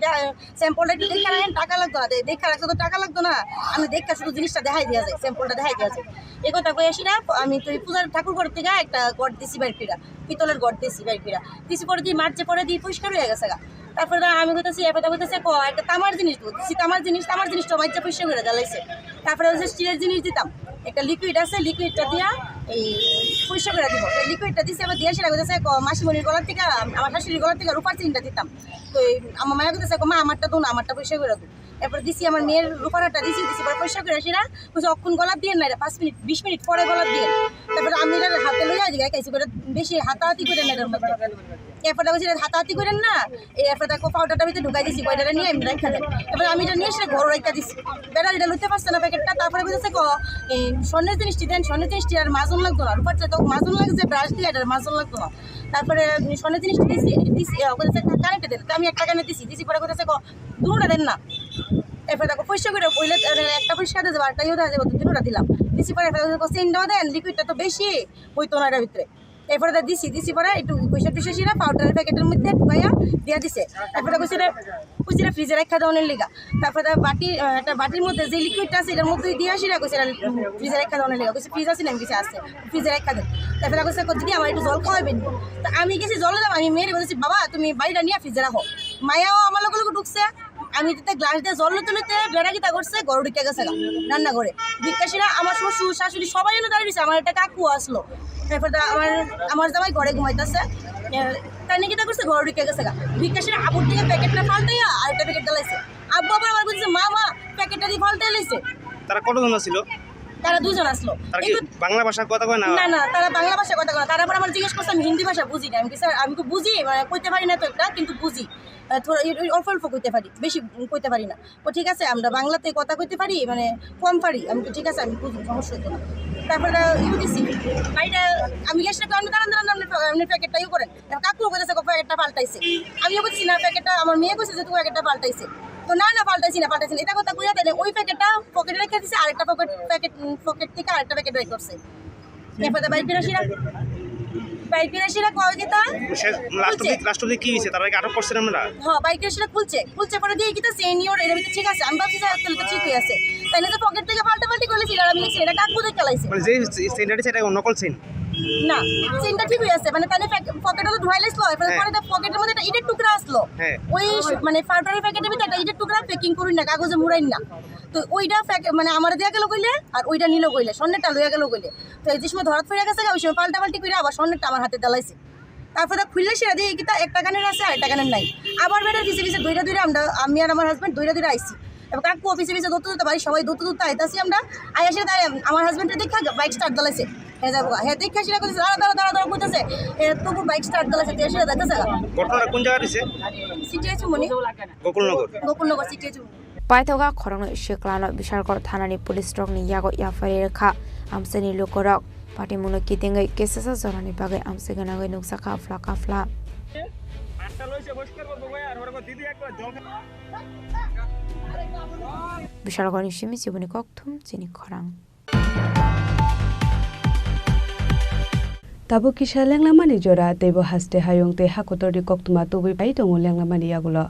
স্যাম্পলটা একটু দেখা রাখেন টাকা লাগতো না দেখা রাখতে তো টাকা লাগতো না আমি দেখা শুধু জিনিসটা দেখাই দেওয়া যায় স্যাম্পলটা দেখাই দেওয়া যায় এই কথা কই আসি না আমি তো পূজার ঠাকুর ঘর থেকে একটা গড় দিছি বাইর ফিরা পিতলের গড় দিছি বাইর ফিরা দিছি পরে দিয়ে মার্চে পরে দিয়ে পরিষ্কার হয়ে গেছে গা তারপরে আমি কইতেছি এবার কইতেছে একটা তামার জিনিস দিছি তামার জিনিসটা মার্চে পরিষ্কার করে জ্বালাইছে তারপরে হচ্ছে স্টিলের জিনিস দিতাম একটা লিকুইড আছে লিকুইডটা দিয়া এই পরিষ্কার করে দিব লিকুইডটা দিছি আবার দিয়ে সেটা কইতেছে মাসিমণির গলার থেকে আমার শাশুড়ির গলার থেকে রূপার চিনটা দিতাম তো আমার মায়া কইতেছে মা আমারটা দো না আমারটা পরিষ্কার করে দো এরপর দিছি আমার মেয়ের রূপারটা দিছি পরে পরিষ্কার করে আসি না বলছে অক্ষণ গলা দিয়ে না 5 মিনিট 20 মিনিট পরে গলা দিয়ে তারপরে আমি হাতে লইয়া দিই খাইছি করে বেশি হাতাহাতি করে না এরপরে বলছি হাতাহাতি করেন না এই এরপরে পাউডারটা ভিতরে ঢুকাই দিছি কয়টাটা নিয়ে আমি রাখা দেন এবার আমি এটা নিয়ে এসে ঘর রাখা দিছি বেড়া এটা লুতে পারছে না প্যাকেটটা তারপরে বলছে এই স্বর্ণের জিনিসটি দেন স্বর্ণের জিনিসটি আর মাজন লাগতো না রূপার তো মাজন লাগছে ব্রাশ দিয়ে এটা মাজন লাগতো না তারপরে স্বর্ণের জিনিসটা দিছি কানেক্টে দেন আমি একটা কানে দিছি পরে কোথাছে দুটা দেন না এরপরে দেখো পয়সা করে বইলে একটা পয়সা দিয়ে যাবো আরটাইও দেওয়া যাবো দুটা দিলাম দিছি পরে চেনটাও দেন লিকুইডটা তো বেশি হইতো না এটার ভিতরে এরপরে দিছি পরে একটু পয়সা টুসা সিরা পাউডারের প্যাকেটের মধ্যে ঢুকাইয়া দিয়া দিছে এরপরে কুচিরা ফ্রিজে রাখা দেওয়ানের লিগা তারপরে একটা বাটির মধ্যে যে লিকুইডটা আছে এটার মধ্যে দিয়া সিরা কইছে ফ্রিজে রাখা দেওয়ানের লিগা কইছে ফ্রিজ আছে না কিছু আছে ফ্রিজে রাখা দেন তারপরে কইছে দিদি আমার একটু জল খাওয়াবেন তা আমি গেছি জল দাম আমি মেয়ের বলেছি বাবা তুমি বাড়িটা নিয়ে ফ্রিজে রাখো মায়াও আমার লোক ঢুকছে আমি তাতে গ্লাস দিয়ে জল লইতে বেড়া গিতা করছে গরু ঢুকে গেছে রান্না করে বিকাশিরা আমার শ্বশুর শাশুড়ি সবাই যেন দাঁড়িয়েছে আমার একটা কাকু আসলো তারপরে আমার জামাই ঘরে ঘুমাইতেছে তাই নাকি তা করছে ঘরে ঢুকে গেছে বিকাশের আবুর দিকে প্যাকেটটা ফাল্টাইয়া আরেকটা প্যাকেট জ্বালাইছে আব্বু আবার আমার বলছে মা প্যাকেটটা দিয়ে ফাল্টাই লাইছে তারা কতজন ছিল তারা দুজন আসলো বাংলা ভাষা কথা কয় না না তারা বাংলা ভাষা কথা কয় তারপর আমার জিজ্ঞেস করছে আমি হিন্দি ভাষা বুঝি না আমি স্যার আমি তো বুঝি মানে কইতে পারি না তো একটা কিন্তু বুঝি থোড়া অল্প অল্প কইতে পারি বেশি কইতে পারি না ও ঠিক আছে আমরা বাংলাতে কথা কইতে পারি মানে কম পারি আমি তো ঠিক আছে আমি বুঝি সমস্যা হতো না তারপরে দিছি বাড়িটা আমি গেছি আমি দাঁড়ান আপনি প্যাকেটটা করেন কাকু কইতেছে প্যাকেটটা পাল্টাইছে আমিও বলছি না প্যাকেটটা আমার মেয়ে কইছে যে তুমি প্যাকেটটা পাল্টাইছে তো না পাল্টাইছি না এটা কথা কইয়া দেন ওই প্যাকেটটা পকেটে রেখে দিছে আরেকটা পকেট থেকে আরেকটা প্যাকেট বের করছে এরপরে বাইকের কয় গিতা রাষ্ট্রপতি কি হইছে তারা কি আটক করছেন আমরা হ্যাঁ বাইকের খুলছে পরে দিয়ে গিতা সিনিয়র এর ভিতরে ঠিক আছে আমি ভাবছি তাহলে তো ঠিক আছে তাই না পকেট থেকে পাল্টি করেছি আর আমি এটা কাকু দিয়ে চালাইছে মানে যে সেন্টারটি সেটা নকল সেন না চেনটা ঠিক হয়ে আছে মানে তাহলে পকেটে তো ধোয়াই লাইছিল পরে পকেটের মধ্যে একটা ইটের টুকরা আসলো ওই মানে পাউডারের প্যাকেটের ভিতরে একটা ইটের টুকরা প্যাকিং করুন না কাগজে মুড়াইন না তো ওইটা মানে আমার দেওয়া গেল কইলে আর ওইটা নিল কইলে স্বর্ণেরটা লইয়া গেল কইলে তো এই যে সময় ধরাত ফিরে গেছে ওই সময় পাল্টাপাল্টি করে আবার স্বর্ণেরটা আমার হাতে দেলাইছে তারপরে খুললে সেটা দিয়ে কিতা একটা কানের আছে আর একটা কানের নাই আবার বেটার পিছিয়ে দইটা আমি আর আমার হাজব্যান্ড দইটা আইছি এবার কাকু অফিসে দৌড়তে বাড়ি সবাই দৌড়তে আইতাছি আমরা আইসে আমার হাজব্যান্ডের দেখা বাইক স্টার্ট দলাইছে হ্যাঁ দেখে সেটা করছে দাঁড়া করতেছে তবু বাইক স্টার্ট দলাইছে সেটা দেখতেছে ঘটনা কোন জায়গা দিছে সিটিএইচ মনি গোকুলনগর সিটিএইচ পাইথগা খরং শিকলানো বিশালগড় থানানি পুলিশ স্টকনি ইয়াগো ইয়াফারি রেখা আমসেনি লোকরক পাটিमुनो कितिङै केसेसा जरानि बागै आमसे गोनाङै नुकसाखा फ्ला বিশালগড় নিশিমি জীবনী ককথুম চিনি খরাং Tabu kisha lenglamani jora tebo haste hayong te hakotori koktuma tubi pai tongo lenglamani yagulo.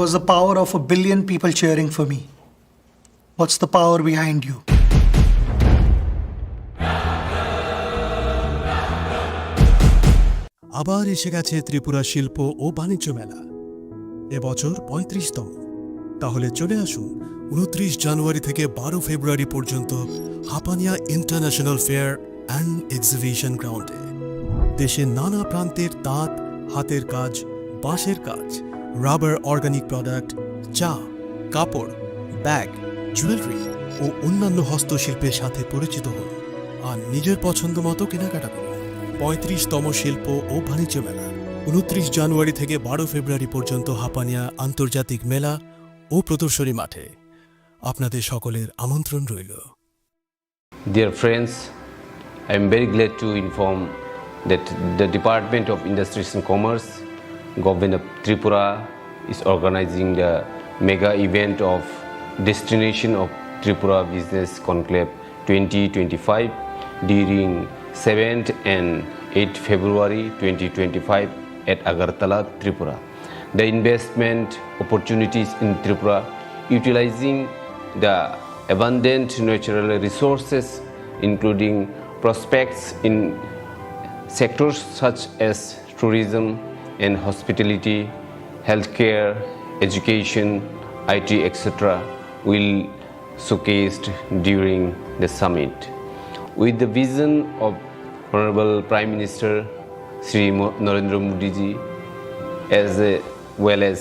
was the power of 1 billion people cheering for me. What's the power behind you? আবার এসে গেছে ত্রিপুরা শিল্প ও বাণিজ্য মেলা এবছর 35তম। তাহলে চলে আসুন 29 জানুয়ারি থেকে 12 ফেব্রুয়ারি পর্যন্ত Hapania international fair and exhibition গ্রাউন্ডে। দেশের নানা প্রান্তের তাঁত, হাতের কাজ, বাঁশের কাজ, রাবার অর্গানিক প্রোডাক্ট, চা, কাপড়, ব্যাগ, জুয়েলারি ও অন্যান্য হস্তশিল্পের সাথে পরিচিত হন আর নিজের পছন্দ মতো কেনাকাটা করুন। 35তম শিল্প ও বাণিজ্য মেলা 29 জানুয়ারি থেকে 12 ফেব্রুয়ারি পর্যন্ত হাপানিয়া আন্তর্জাতিক মেলা ও প্রদর্শনী মাঠে। আপনাদের সকলের আমন্ত্রণ রইল। Dear friends, I am very glad to inform that the Department of Industries and Commerce, Government of Tripura is organizing the mega event of Destination of Tripura Business Conclave 2025 during 7th and 8th February 2025 at Agartala, Tripura. The investment opportunities in Tripura, utilizing the abundant natural resources, including prospects in sectors such as tourism and hospitality, healthcare, education, IT, etc., will showcased during the summit. With the vision of Honorable Prime Minister Sri Narendra Modi ji, as well as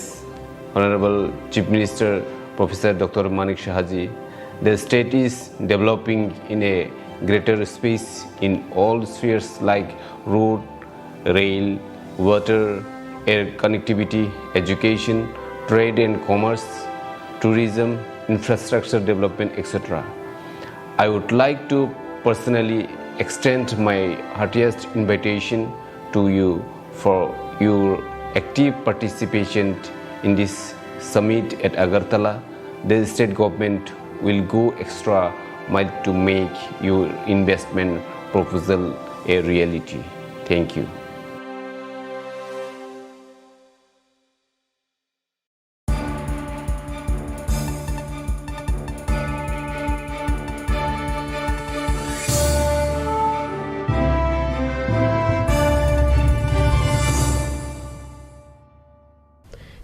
Honorable Chief Minister Professor Dr. Manik Shahaji, the state is developing in a greater space in all spheres like road, rail, water, air connectivity, education, trade and commerce, tourism, infrastructure development, etc. I would like to personally extend my heartiest invitation to you for your active participation in this summit at Agartala. The state government will go extra mile to make your investment proposal a reality. Thank you.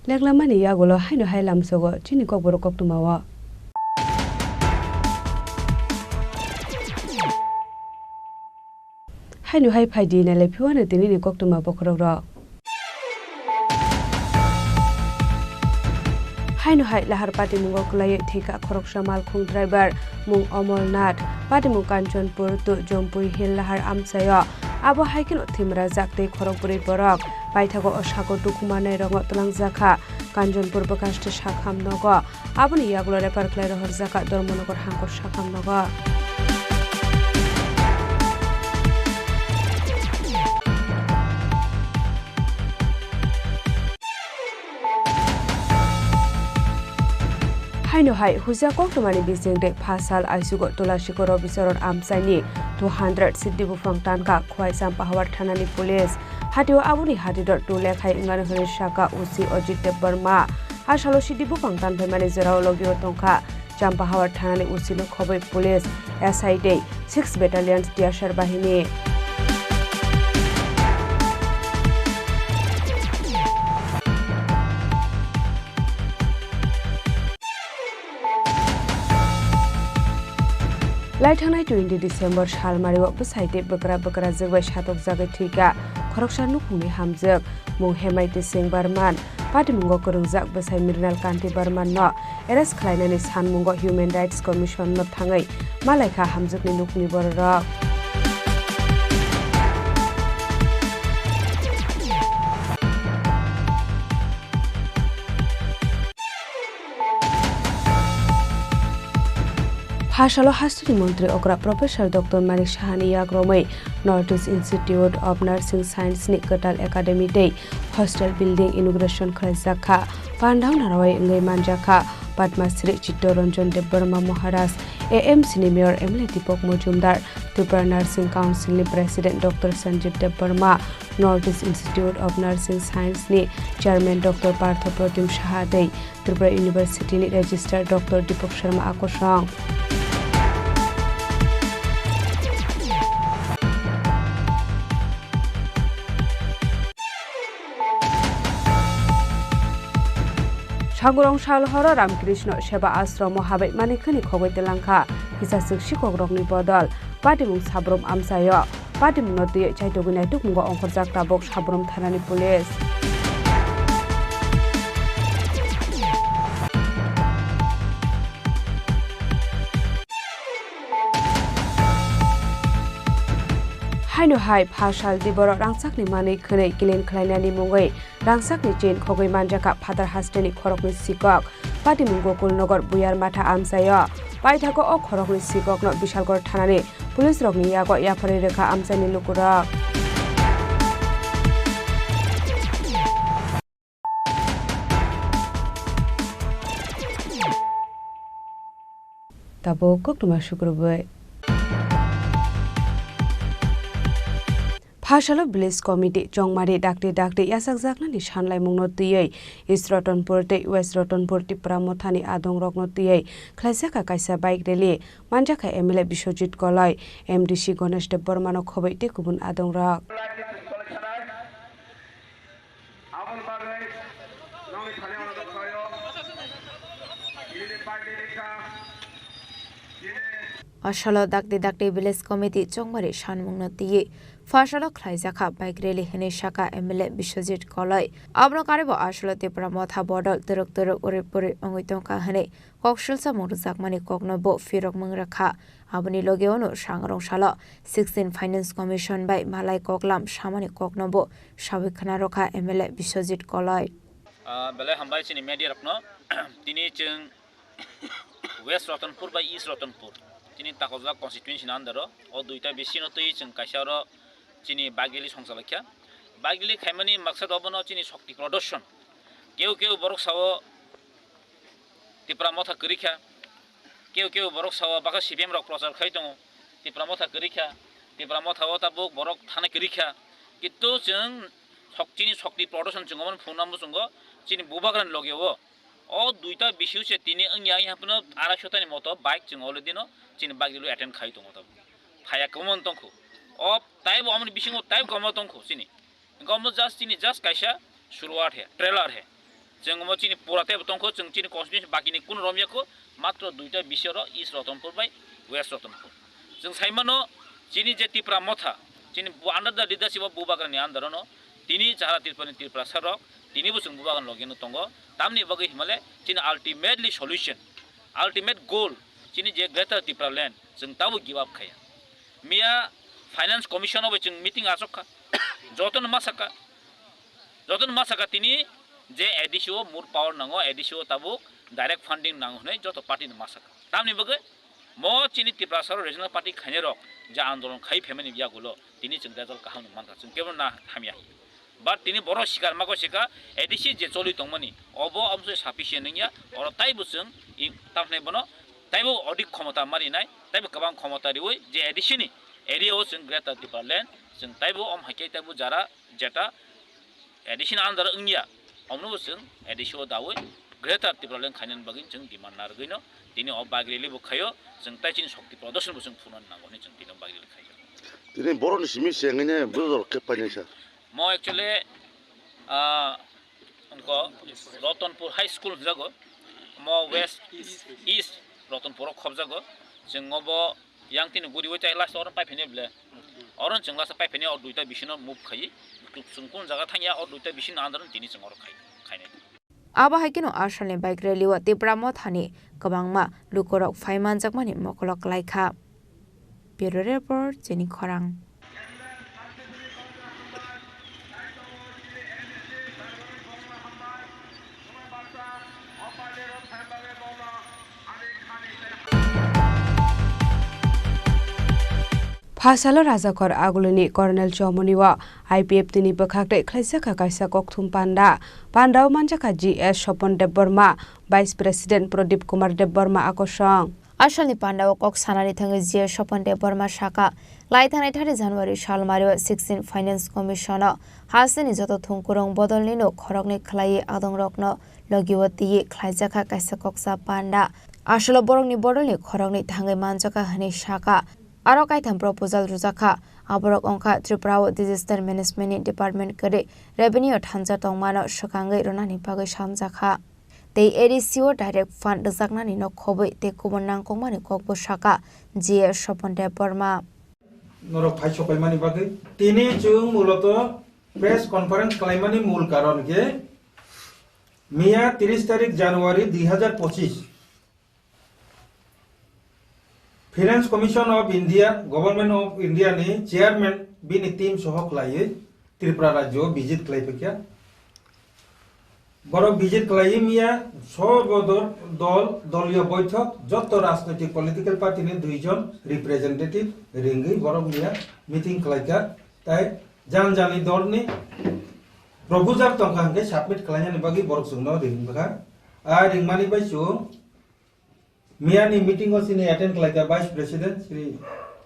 Leklamani yagulo haino hailam sogo chini kokborok koktumawa. Haino hai phaidi na lepiwana tinini koktuma bokrogro. Haino hai lahar pati mungo klai thika khoroksa malkhung driver mung Omolnath pati mung Kanchanpur tu Jompui Hill lahar amsayo abo haikino thimra jakte khorokpuri borok paithago osako dukumanai rongo tlang jakha Kanchanpur bokashte shakham nogo aboni yagulo repar klai rohor jaka Dormonogor hangkor shakham nogo. Haino hai huja koktumani bising de phasal aisugo tulashiko robisaron amsaini 200 siddi bufang tanka khwai sampa hawar thanani police hatio abuni hatidor tu lekhai ingani hore shaka usi Ojit Barma asalo siddi bufang tan phemani jerao logio tongkha champa hawar thanani usi no khoboi police SI day 6 battalions tiashar bahini Laithanai 20 December Shalmariwa Busaite Bakra Zagwai Shatok Zagai Thika Khoroksa Nukuni Hamjak Mung Hemaiti Singh Barman Pati Mungo Kurungjak Basai Mirnal Kanti Barman no Eras Khlainani San Mungo Human Rights Commission no Thangai Malaika Hamjak ni Nukni Borok Hashalo Hasturi Montri Okra Professor Dr. Manik Shahani Yagromai Northeast Institute of Nursing Science Nikatal Academy Day Hostel Building Inauguration Khalzakha Pandau Narawai Ngai Manjakha Padma Sri Chittoranjan Debarma Maharaj AMC Mayor Emily Tipok Mojumdar Tripura Nursing Council President Dr. Sanjeev Debarma north east institute of nursing साइन्सनि chairman doctor Partha Pratim साहादै त्रिपुरा इउनिभार्सिटिनि registrar doctor Dipak Sharma आकर्षण Sagurong Shalhara Ramkrishna Sheba Ashram Habai Manikani Khogoi Langka Hisasuk Shikokrokni Bodol Patimung Sabrom Amsayo Patimung Noti Chaitoguna Tukmungo Onkorjak Tabok Sabrom Thanani Police Haino Hai Pashal Diboro Rangsakni Mani Kune Kilin Klainani Mungoi Rangsakni Chain Khogoi Manjaka Father Hasteni Khorokni Sikok Patimung Gokul Nogor Buyar Mata Amsayo Paithako O Khorokni Sikok no Bishalgor Thanani Police Rokni Yago Yapari Rekha Amsani Lukurak Tabo Koktuma Shukurboy Phashalo Village Committee Jongmari Dakti Yasakjakna ni Shanlai Mungno Tiyei East Ratanpur te West Ratanpur Tripura Mothani Adong Rokno Tiyei Khlaisaka Kaisa bike rally Manjaka MLA Bishojit Kolai MDC Ganesh Dev Burmano Khobei te Kubun Adong Rok Ashalo Dakti Village Committee Jongmari Shanmungno Tiyei Phashalo Khlaijaka bike rally hene shaka MLA Bishojit Kolai Abno Karibo Ashalo Tripura Motha Bodol Turuk Uripuri Ongoitongka hene Kokshulsa Murjakmani Koknobo Firok Mungrakha Aboni Logeono Shangrong Shala 16 Finance Commission by Malai Koklam Shamani Koknobo Shawikhana Rokha MLA Bishojit Kolai Bele Hambai Chini Media Rakno Tini Chung West Ratanpur by East Ratanpur Tini Takozak constituency Nandaro or Duita Bishino Chung Kasharo Chini Bagili Songsalakya Bagili Kamani Maksad Obono Chini Shokti Production Keu Borok Sawo Tripura Motha Kurikha Keu Borok Sawo Baka CBM Rock Prozar Khaitong Tripura Motha Kurikha Tripura Motha Otabuk Borok Thana Kurikha Kitu Chung Chini Shokti Production Chungomon Funamu Sungo Chini Bubagran Logio O Duita Bishu Tini Nyai Hapuno Arashotani Moto Bike Chung Oledino Chini Bagilu attend Khaitong Hayakumon Tonku Op type of bishing of type Gomoton Cosini. Gomo just Kaisha, Shuruat here, trailer here. Jangomochini Purate Tonko, Chini Constitution, Bakini Kun Romiako, Matro Duita Bishoro, East Rotonpur by West Rotonpur. Jung Simano, Chini Jeti Pramotha, Chini under the leadership of Bubagan Yandarono, Tini Charatil Tripura Sarok, Tini Busung Bubagan Logino Tongo, Tamni Bagi Himale, Chini ultimately solution, ultimate goal, Chini Greater Tripura land, Jung Tabu give up Kaya. Mia Finance Commission of meeting Asoka, Joton Masaka Tini, J. Edisho, Moor Power Nango, Edisho Tabu, direct funding Nangone, Joto Party in Masaka. Tamni Bugge, more Chini Tripura Regional Party Kanero, Jandon Kai Femini Yagulo, Tini Chandazal Kahan Mankas, and Kevana Hamia. But Tini Boroshika, Makoshika, Edishi Jetsoli Tomani, Obo Amso Sapishiania, or Taibusun, in Tafnebono, Taibo Odi Komota Marina, Taibo Kaban Komota, J. Edishini. Areas in Greater Tripura land, Sing Taibo Haketabu Jara, Jetta, addition under India, Omnusun, Edisho Dawi, Greater Tripura land Kanan Bagin, Diman Nargino, Dino of Bagri Bukayo, Sing Tachin Shokti production was in Funan Nagonich and Dino Bagri Kayo. Didn't borrow Smith and a brother Capanisha. More actually, Rotonpur High School Zago, more west, east, Rotonpur Kobzago, Singobo. Young thing good which I last or pipe enable. Orange and last pipe or Duita Bishino move Kai, Sunkun Zagatanya or Duita Bishin under Tinis or Kai. Aba Hakino Ashale bike rally what the Bramothani, Kabangma, Lukorok 5 months of money, Mokolok like her. Bureau Report, Chini Khorang. Phashalo Rajakor Aguluni Colonel Chomoniwa IPF Tini Bakakte Klaisaka Kaisa Kokthum Panda Pandao Manjaka GS Shopon Dev Burma Vice President Pradip Kumar Dev Burma Akoshang आसामनि पान्डाव कक सानानि थाङै जिए सपनदे Burma शाखा लाई थानाय 3 January सालमारियाव 16 finance commission हासिनि जत थुंकुरं बदलनिनो खरगनि खलायै आदं रकनो लगिवती खलाइजाखा काइसा कक्सा panda आसल बरंनि बदलनि खरगनि थाङै मानजका हनि शाखा आरो काइथाम प्रपोजल रुजाखा आबरक अंखा त्रिपुराव डिजास्टार मैनेजमेंट डिपार्टमेंट करे रेवेन्यू थांजा तंमानो सकांगै रनानि बागै सामजाखा ते एडिसिओ डाइरेक्ट फान्ड जागनानि न खबै ते कुबन नांगौमानि ककबो शाखा जिए सपनदे बर्मा नरक फाइ सकाइमानि बागै तिनि जों मूलत प्रेस कन्फारेंस खालामनायनि मूल कारण के मिया 30 तारिख January 2025 finance commission of India government of India नि चेयरमैन बिनि टीम सह खलायै त्रिपुरा राज्य विजिट खलायफैया बरक विजिट खलायै मिया सबदर दल दलीय बैठक जत राजनैतिक पॉलिटिकल पार्टी नि 2 जन रिप्रेजेंटेटिव रिंगै बरक मिया मीटिंग खलायका ताय जान जानि दलनि प्रपोजल तंखांगे सबमिट खलायनानि बागै बरक जोंनो रिंगबा आ रिंमानि बायसु मियानि मीटिंग सिनि अटेंड खलायका वाइस प्रेसिडेंट श्री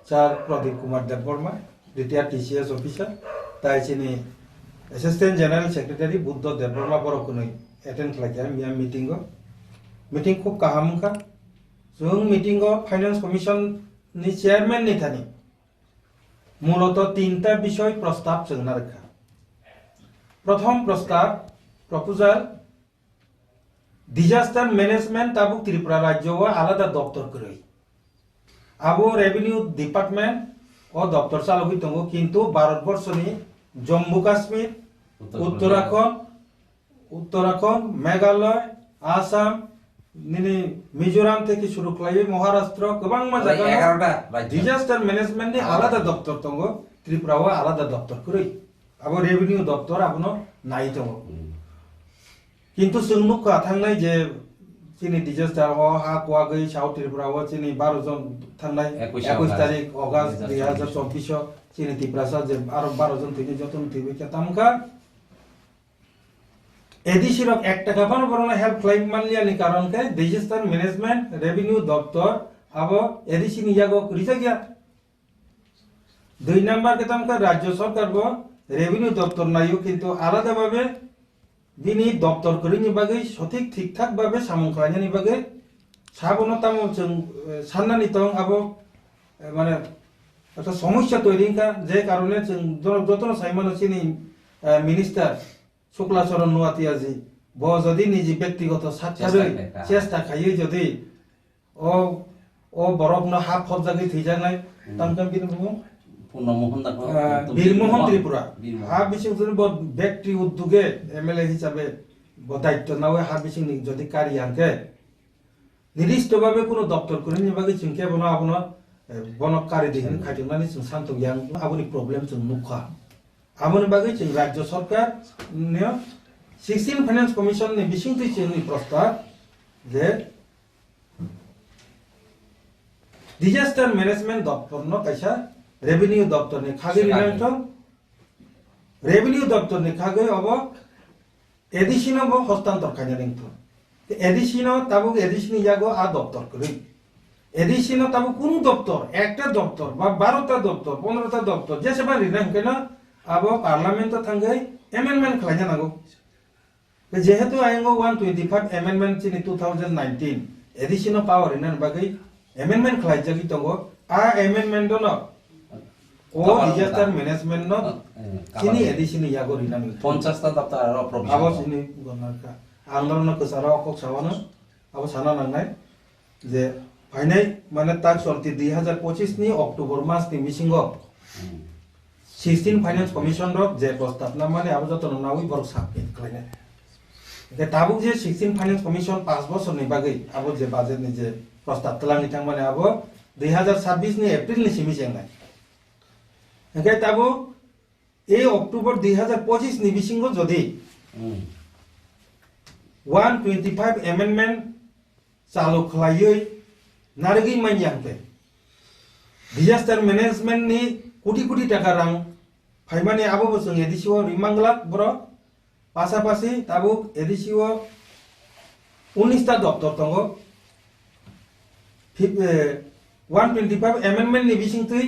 चार Pradip Kumar Debbarma retired TCS officer ताय सिनि assistant general secretary Buddha Debbarma बरकुनै अटेंड खलायका मिया मीटिंग खूब काहामखा जों मीटिंग फाइनेंस कमिशन नि चेयरमैन नि थानि मूलत 3टा विषय प्रस्ताव जोंना रखा प्रथम प्रस्ताव proposal disaster management Tabuk Tripura राज्य आलादा दफ्तर करई आबो रेवेन्यू डिपार्टमेंट और दफ्तर चालुगै दङ किन्तु भारतवर्षनि जम्मू काश्मीर उत्तराखंड मेघालय आसाम निनि मिजोराम থেকে শুরু করে মহারাষ্ট্র गोबां मा जायगा डिजास्टार मैनेजमेंट नि आलादा दफ्तर दङ त्रिपुराव आलादा दफ्तर करई आबो रेवेन्यू दफ्तर आबनो नाय दङ किन्तु जोंनो थांनाय जे चिनि डिजास्टार हा कुवागै साउथ त्रिपुराव चिनि 12 जन थांनाय 21 तारिख अगस्त 2024 चिनि त्रिपुरा जे आरो 12 जन थैनि जतन थैबे तामका एडिसिरक 1 टाका बानो बरना हेल्प क्लेम मानलियानि कारण के डिजास्टार मैनेजमेंट रेवेन्यू दफ्तर आबो एडिसिनि जागो रिजा गया 2 नम्बर के तामका राज्य सरकार बो रेवेन्यू दफ्तर नायो किन्तु आलादा भाबे बिनि दफ्तर करिनि बागै सঠিক ঠিকঠাক भाबे सामन खालायनायनि बागै साबनो तामो जों साननानि दं आबो माने একটা সমস্যা তৈরিকা যে কারণে যতন সাইমন চিনি মিনিস্টার শুক্লাচরণ নুয়াতিয়াজি ব যদি নিজি ব্যক্তিগত স্বার্থে চেষ্টা খাইয়ে যদি ও ও বরফ ন হাফ হব জায়গায় থই জানাই তামতাম কি বুঝবো বীরমোহন ত্রিপুরা হা বিশিং ব্যক্তি উদ্যোগে এমএলএ হিসাবে দায়িত্ব নাও হা বিশিং যদি কারি আনকে নির্দিষ্টভাবে কোনো দপ্তর করে নিবাগে চিংকে বনা আপনা বনকারি দিন খাইতনানি जों शांत यां आबोनि प्रॉब्लम जों नुखा आबोनि बागै जों राज्य सरकार ने 16 फाइनेंस कमिशन नि बिसिंथि जोंनि प्रस्ताव जे डिजास्टार मैनेजमेंट दफ्तर न कैसा रेवेन्यू दफ्तर नि खागै रिनांथ रेवेन्यू दफ्तर नि खागै अब एडिशन अब हस्तांतर खायनांथ एडिशन ताबु एडिशन जागो आ दफ्तर करै एडिशन ताबु कोन दफ्तर एकटा दफ्तर बा 12टा दफ्तर 15टा दफ्तर जेसेबा रिनां केना अब पार्लियामेंट थांगै एमेंडमेंट खालायना नांगौ जेहेतु आयंग 125 एमेंडमेंट चिनि 2019 एडिशन पावर रिनां बागै एमेंडमेंट खालायजागि दङ आ एमेंडमेंट न ओ डिजास्टार मैनेजमेंट न चिनि एडिशन यागो रिनां 50टा दफ्तर आरो प्रोविजन अब चिनि गनारका आंदोलन कसारा अकक सावानो अब साना नांनाय जे फाइनाय माने ताक चलती 2025 नि अक्टोबर मास नि मिसिंगो 16 फाइनेंस कमिशन रक जे प्रस्तावना माने अब जतन नावि बरक साबमिट खालायनाय के ताबु जे 16 फाइनेंस कमिशन 5 बছर नि बागै अब जे बाजेट नि जे प्रस्ताव तलांनि थां माने अब 2026 नि एप्रिल नि सिमि जेंनाय के ताबु ए अक्टोबर 2025 नि मिसिंगो जदि 125 एमेंडमेंट चालू खालायै नारगै माइयांते डिजास्टार मैनेजमेंट नि कोटी कोटी टाका रां फाइमाने आबो जों एडिसिओ रिमांगला ब्रो पासापासि ताबुक एडिसिओ 19टा दफ्तर दङ 125 amendment ni bising tui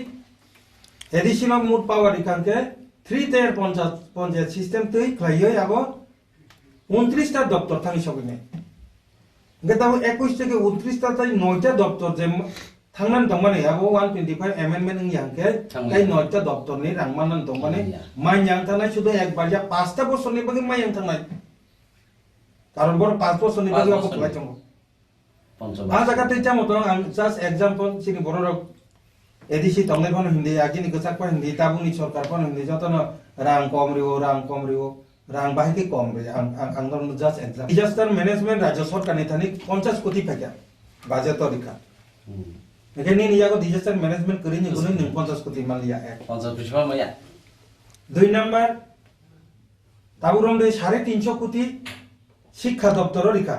additional mood power ikanke 3 tier panchayat system tui khlaioi abo 29 টা দপ্তর থাকি সবিনে গেতাও 21 থেকে 29 টা তাই 9 টা দপ্তর যে থাংমান দংমানে abo 125 amendment ng yangke তাই 9 টা দপ্তর ni rangmanan dongmane mai yang thanai শুধু একবার যা 5 টা বছর ni bagi mai yang thanai কারণ বড় 5 বছর ni bagi abo khlai chong आ जगह ते चामो तो just example chini borok edisi tongne kon hindi agini ko sakpa hindi tabuni sarkar kon hindi joto no rang komriwo rang bahiki komri ang just example disaster management rajya sarkar ni thani 50 koti pakya budget torika এখানে নিয়া কো disaster management করি নি গুলো 50 কোটি মান লিয়া 50 পিছবা মাইয়া দুই নাম্বার তাবুরম দে 350 কোটি শিক্ষা দপ্তর রিকা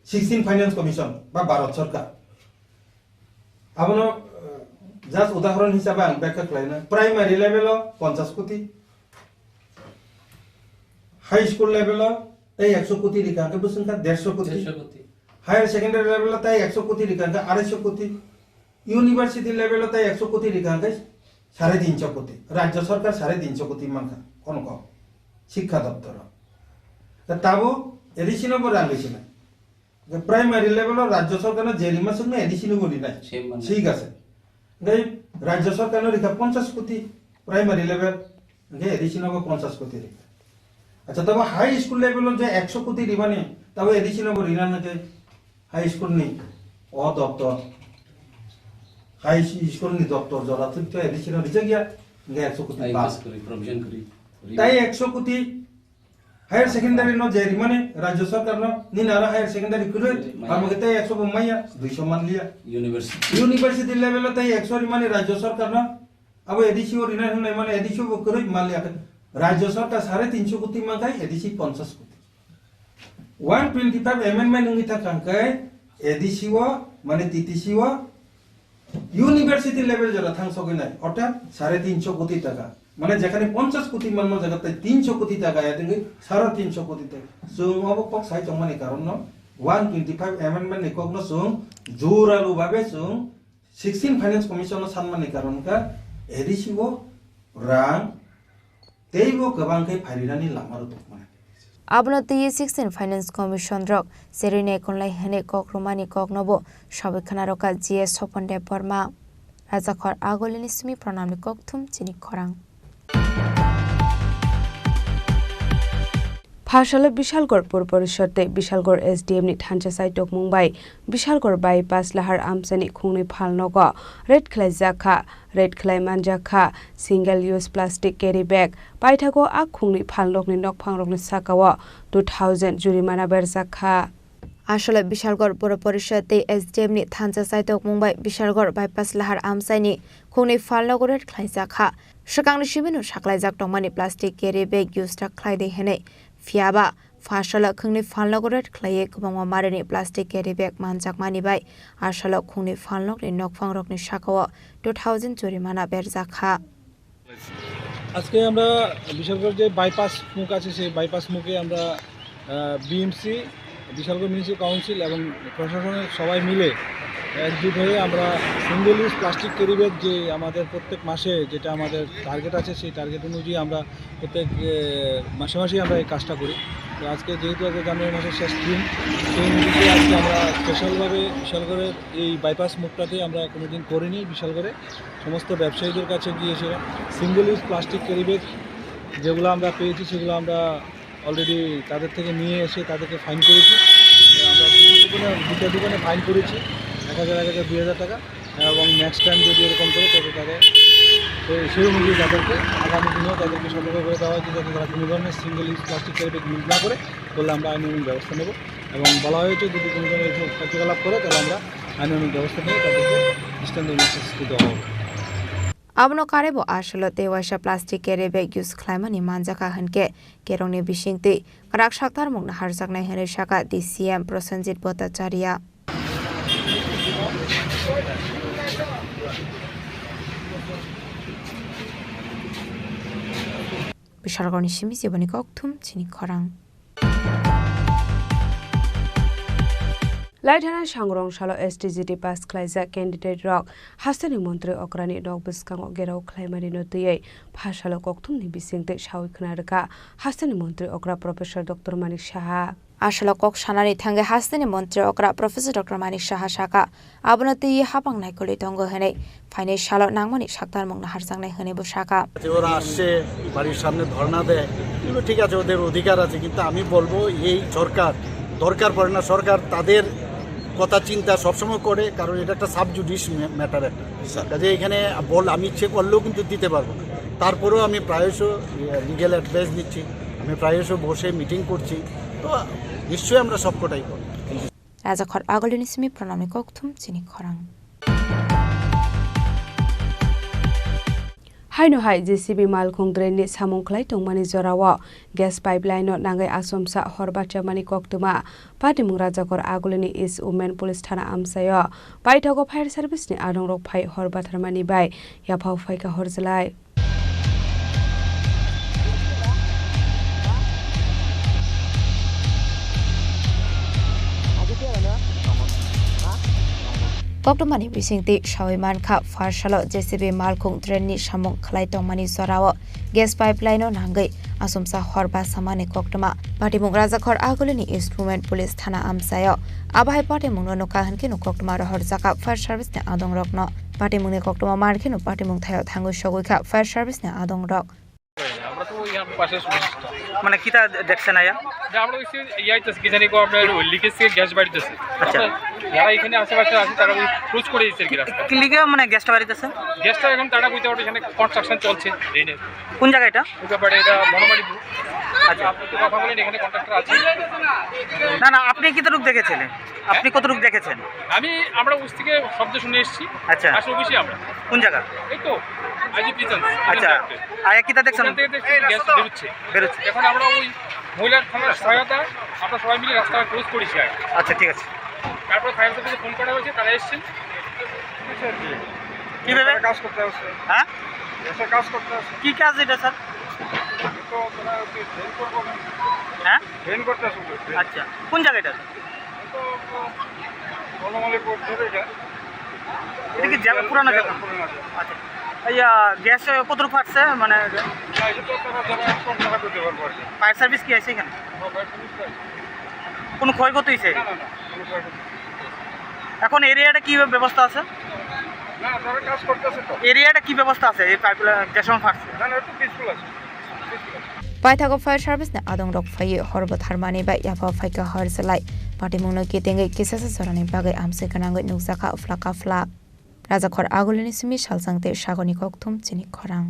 16 ফাইন্যান্স কমিশন বা ভারত সরকার আপনো জাস্ট উদাহরণ হিসাবে আং ব্যাখ্যা করাইনা প্রাইমারি লেভেল 50 কোটি হাই স্কুল লেভেল তাই 100 কোটি রিকা কে বুঝছেন 150 কোটি হায়ার সেকেন্ডারি লেভেল তাই 100 কোটি রিকা 250 কোটি ইউনিভার্সিটি লেভেল তাই 100 কোটি রিকা 350 কোটি রাজ্য সরকার 350 কোটি মানকা কোন কম শিক্ষা দপ্তর তাবো এডিশন ওপর রাখেছিল প্রাইমারি লেভেল রাজ্য সরকার জেরিমা সঙ্গে এডিশন করি নাই ঠিক আছে গাই রাজ্য সরকার রেখা 50 কোটি প্রাইমারি লেভেল গে এডিশন হবে 50 কোটি রেখা আচ্ছা তবে হাই স্কুল লেভেল যে 100 কোটি রিবানে তবে এডিশন হবে রিনা না যে হাই স্কুল নি ও দপ্তর হাই স্কুল নি দপ্তর জরা তো এডিশন রিচে গিয়া গে 100 কোটি পাস করি প্রভিশন করি তাই 100 কোটি हायर सेकेंडरी नो जेरी माने राज्य सरकार नो निनारा हायर सेकेंडरी कुरे हमगते 100 बम्माया 200 मान लिया यूनिवर्सिटी लेवल तय 100 माने राज्य सरकार नो अब एडीसी और रिना ने माने एडीसी वो कुरे मान लिया राज्य सरकार 350 कोटी मांगाई एडीसी 50 कोटी 125 अमेंडमेंट नंगी था कंकाय एडीसी वो माने टीटीसी वो यूनिवर्सिटी लेवल जरा थांग सगै নাই অর্থাৎ 350 কোটি টাকা মানে যেখানে 50 কোটি মান্য জায়গাতে 300 কোটি টাকা এদিকে 350 কোটি টাকা সুং অবপক সাই চমানি কারণ 125 অ্যামেন্ডমেন্ট নিকগ্ন সুং জোরালু ভাবে সুং 16 ফাইন্যান্স কমিশন সানমানি কারণ কা এডিসিও রাং তেইবো গবাংkai ফারিরানি লামারো তকমানে abno tiye 16 finance commission rok serine konlai hene kokromani koknobo sabekhana roka gs soponde borma rajakhor agolini sumi pranamni kokthum chini khorang ফাশালে Bishalgarh পৌর পরিষদে বিশালগড় এসডিএম নি থানচা সাইটক মুম্বাই বিশালগড় বাইপাস লাহার আমসানি খুংনি ফালনগ রেড খ্লাই জাখা রেড খ্লাই মানজাখা single use plastic carry bag পাইথাগো আ খুংনি ফালনগনি নকফাংরগনি সাকাও 2000 জুরিমানা বেরজাখা আসলে বিশালগড় পৌর পরিষদে এসডিএম নি থানচা সাইটক মুম্বাই বিশালগড় বাইপাস লাহার আমসানি খুংনি ফালনগ রেড খ্লাই জাখা সকাংনি শিবিনো সাকলাই জাক টংমানি প্লাস্টিক ক্যারি ব্যাগ ইউজ টা খ্লাই দে হেনে फियाबा फाशला खुंनि फालनगरेट ख्लाये गोबां मारेनि प्लास्टिक कैरी बैग मानजाक मानिबाय आशला खुंनि फालनगनि नकफांरकनि शाखाव 2000 জরিমানা বেরজাখা আজকে আমরা বিশালগড় যে বাইপাস মুখ আছে সেই বাইপাস মুখে আমরা বিএমসি বিশালগড় মিউনিসিপাল কাউন্সিল এবং প্রশাসনের সবাই মিলে একজুট হয়ে আমরা single use plastic carry bag যে আমাদের প্রত্যেক মাসে যেটা আমাদের টার্গেট আছে সেই টার্গেট অনুযায়ী আমরা প্রত্যেক মাসে মাসেই আমরা এই কাজটা করি তো আজকে যেহেতু আজকে জানুয়ারি মাসের শেষ দিন সেই অনুযায়ী আজকে আমরা স্পেশালভাবে বিশালগড়ের এই বাইপাস মুখটাতে আমরা কোনোদিন করিনি বিশালগড়ে সমস্ত ব্যবসায়ীদের কাছে গিয়েছিলাম single use plastic carry bag যেগুলো আমরা পেয়েছি সেগুলো আমরা অলরেডি তাদের থেকে নিয়ে এসে তাদেরকে ফাইন করেছি আমরা দুটো দোকানে ফাইন করেছি 1000 2000 টাকা এবং নেক্সট টাইম যদি এরকম করে তবে তাদের সেই অনুযায়ী তাদেরকে আগামী দিনেও তাদেরকে সতর্ক করে দেওয়া হয়েছে যাতে তারা কোনো ধরনের single use plastic carry bag use না করে বললে আমরা আইনানুগ ব্যবস্থা নেব এবং বলা হয়েছে যদি কোনো ধরনের কার্যকলাপ করে তাহলে আমরা আইনানুগ ব্যবস্থা নিয়ে তাদেরকে দৃষ্টান্তমূলক শাস্তি দেওয়া হবে abno karebo ashalo tewaisa plastic carry bag use khlaimani manjaka hanke kerongni bisingti karak saktar mukna harjaknai hene shaka DCM Prosenjit Bhattacharya Bishalgorni Shimi Sibani Kokthum Chini Khorang Laithana Shangrong Shalo STGT Pass Klaisa candidate rock Hastani Montri Okrani Dog Biskang Gerau Claimari no Tuye Pashalo Koktum Nibising de Shawi Knarka Hastani Montri Okra Professor Dr. Manik Shaha Ashalo Kok Shanari Tange Hastani Montri Okra Professor Dr. Manik Shaha Shaka Abonati Hapang Naikoli Tongo Hene Fine Shalo Nangmani Shaktar Mong Harsang Hene Bushaka ওরা আসছে বাড়ির সামনে ধর্ণা দেয় কিন্তু ঠিক আছে ওদের অধিকার আছে কিন্তু আমি বলবো এই সরকার দরকার পড়ে না সরকার তাদের কথা চিন্তা সবসময় করে কারণ এটা একটা সাবজুডিস ম্যাটার একটা কাজে এখানে আমি ইচ্ছে করলেও কিন্তু দিতে পারবো না তারপরেও আমি প্রায়শ লিগ্যাল অ্যাডভাইস দিচ্ছি আমি প্রায়শ বসে মিটিং করছি তো নিশ্চয়ই আমরা সবকটাই করব Rajakhor Agolinismi Pranami Koktum Chini Khorang Haino hai JCB Malkhong Drainni Samung Khlai Tongmani Jorawa gas pipeline no nangai asomsa horbacha mani koktuma Patimung Rajakor Agolini is Women Police Thana Amsayo Paithago Fire Service ni adong rok phai horbatharmani bai yaphau phaika horjalai Koktomani Bisingti Shawiman Kha Farshalo JCB Malkhung Trenni Shamung Khlai Tongmani Sorawo gas pipeline no nangai asumsa horba samani koktoma Patimung Rajakhor Agolini East Women Police Thana Amsayo Abhai Patimung no kahan kinu koktoma ro horjaka fire service ne adong rokno Patimung ne koktoma markinu Patimung thayo thangu shogui kha fire service ne adong rok আমরা তো ইয়ার পাশে সুবিধা মানে কিটা দেখছেন আয়া যে আমরা ওই ইয়াইতেছে কি জানি কো আপনার লিকেজ থেকে গ্যাস বাড়িতেছে আচ্ছা যারা এখানে আশেপাশে আছে তারা ওই ক্লোজ করে দিয়েছে কি রাস্তা কি লিগে মানে গ্যাসটা বাড়িতেছে গ্যাসটা এখন তারা কইতে পারে এখানে কনস্ট্রাকশন চলছে ড্রেনের কোন জায়গা এটা ওই ব্যাপারে এটা বনমালী আচ্ছা আপনি তো কথা বলেন এখানে কন্ট্রাক্টর আছে না না আপনি কতটুকু দেখেছেন আপনি কতটুকু দেখেছেন আমরা উস থেকে শব্দ শুনে এসেছি আচ্ছা আসলে অবশ্যই আমরা কোন জায়গা এই তো আইজি পিছন আচ্ছা আয়া কিটা দেখছেন গ্যাস বেরোচ্ছে এখন আমরা ওই মহিলার থানার সহায়তা আমরা সবাই মিলে রাস্তা ক্লোজ করেছি আচ্ছা ঠিক আছে তারপর ফায়ার সার্ভিসে ফোন করা হয়েছে তারা এসেছেন কিভাবে কাজ করতে হচ্ছে হ্যাঁ এসে কাজ করতে হচ্ছে কি কাজ এটা স্যার তো তোরা ট্রেন করবো হ্যাঁ ট্রেন করতে আসবো আচ্ছা কোন জায়গা এটা তো বনমালী কোর্ট ধরে এটা কি জায়গা পুরানো জায়গা আচ্ছা ইয়া গ্যাস কতটুকু ফাটছে মানে ফায়ার সার্ভিস কি আছে এখানে কোনো ক্ষয়ক্ষতি হয়েছে এখন এরিয়াটা কি ব্যবস্থা আছে এরিয়াটা কি ব্যবস্থা আছে এই পাইপলাইন যে সময় ফাটছে Paithago Fire Service ne adong rok phai horbat harmani ba yafa phaika horjalai Patimung no kitenge kisasa sorani bagai amse kanangoi nukjaka flaka flak Rajakhor Agolini Simi Shalsangte Shagoni Koktum Chini Khorang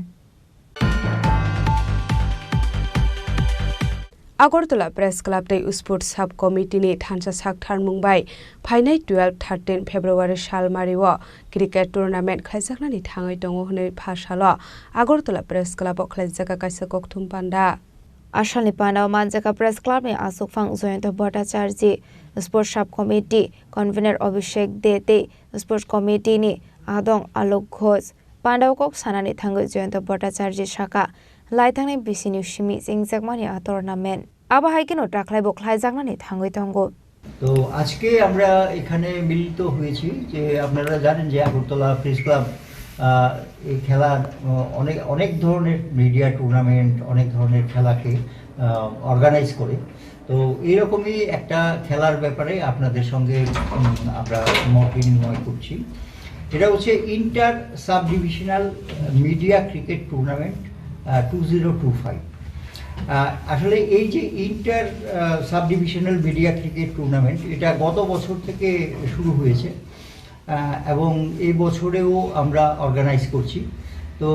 Agortala Press Club Day Sport Sub Committee ni Thansa Sakthar Mumbai Phainai 12-13 February Shalmariwa Cricket Tournament khlaijakna ni thangai tongo hne phasalo Agortala Press Club o khlaijaka kaisa kokthum panda Ashali Panda Manjaka Press Club ni Asukphang Joyanta Bhattacharya Sport Sub Committee Convener Abhishek Dete Sport Committee ni Adong Alok Ghosh Pandau Kok Sanani Thangoi Joyanta Bhattacharya Shaka Laithangni Bisinu Shimi Jingjakmani a tournament Abahai kino Taklai Boklai Jaknani Thangoi Tongo তো আজকে আমরা এখানে মিলিত হয়েছি যে আপনারা জানেন যে আগরতলা প্রেস ক্লাব এই খেলা অনেক ধরনের মিডিয়া টুর্নামেন্ট অনেক ধরনের খেলাকে অর্গানাইজ করে তো এইরকমই একটা খেলার ব্যাপারে আপনাদের সঙ্গে আমরা মত বিনিময় করছি এটা হচ্ছে inter sub divisional media cricket tournament 2025 আসলে এই যে inter sub divisional media cricket tournament এটা গত বছর থেকে শুরু হয়েছে এবং এই বছরেও আমরা অর্গানাইজ করছি তো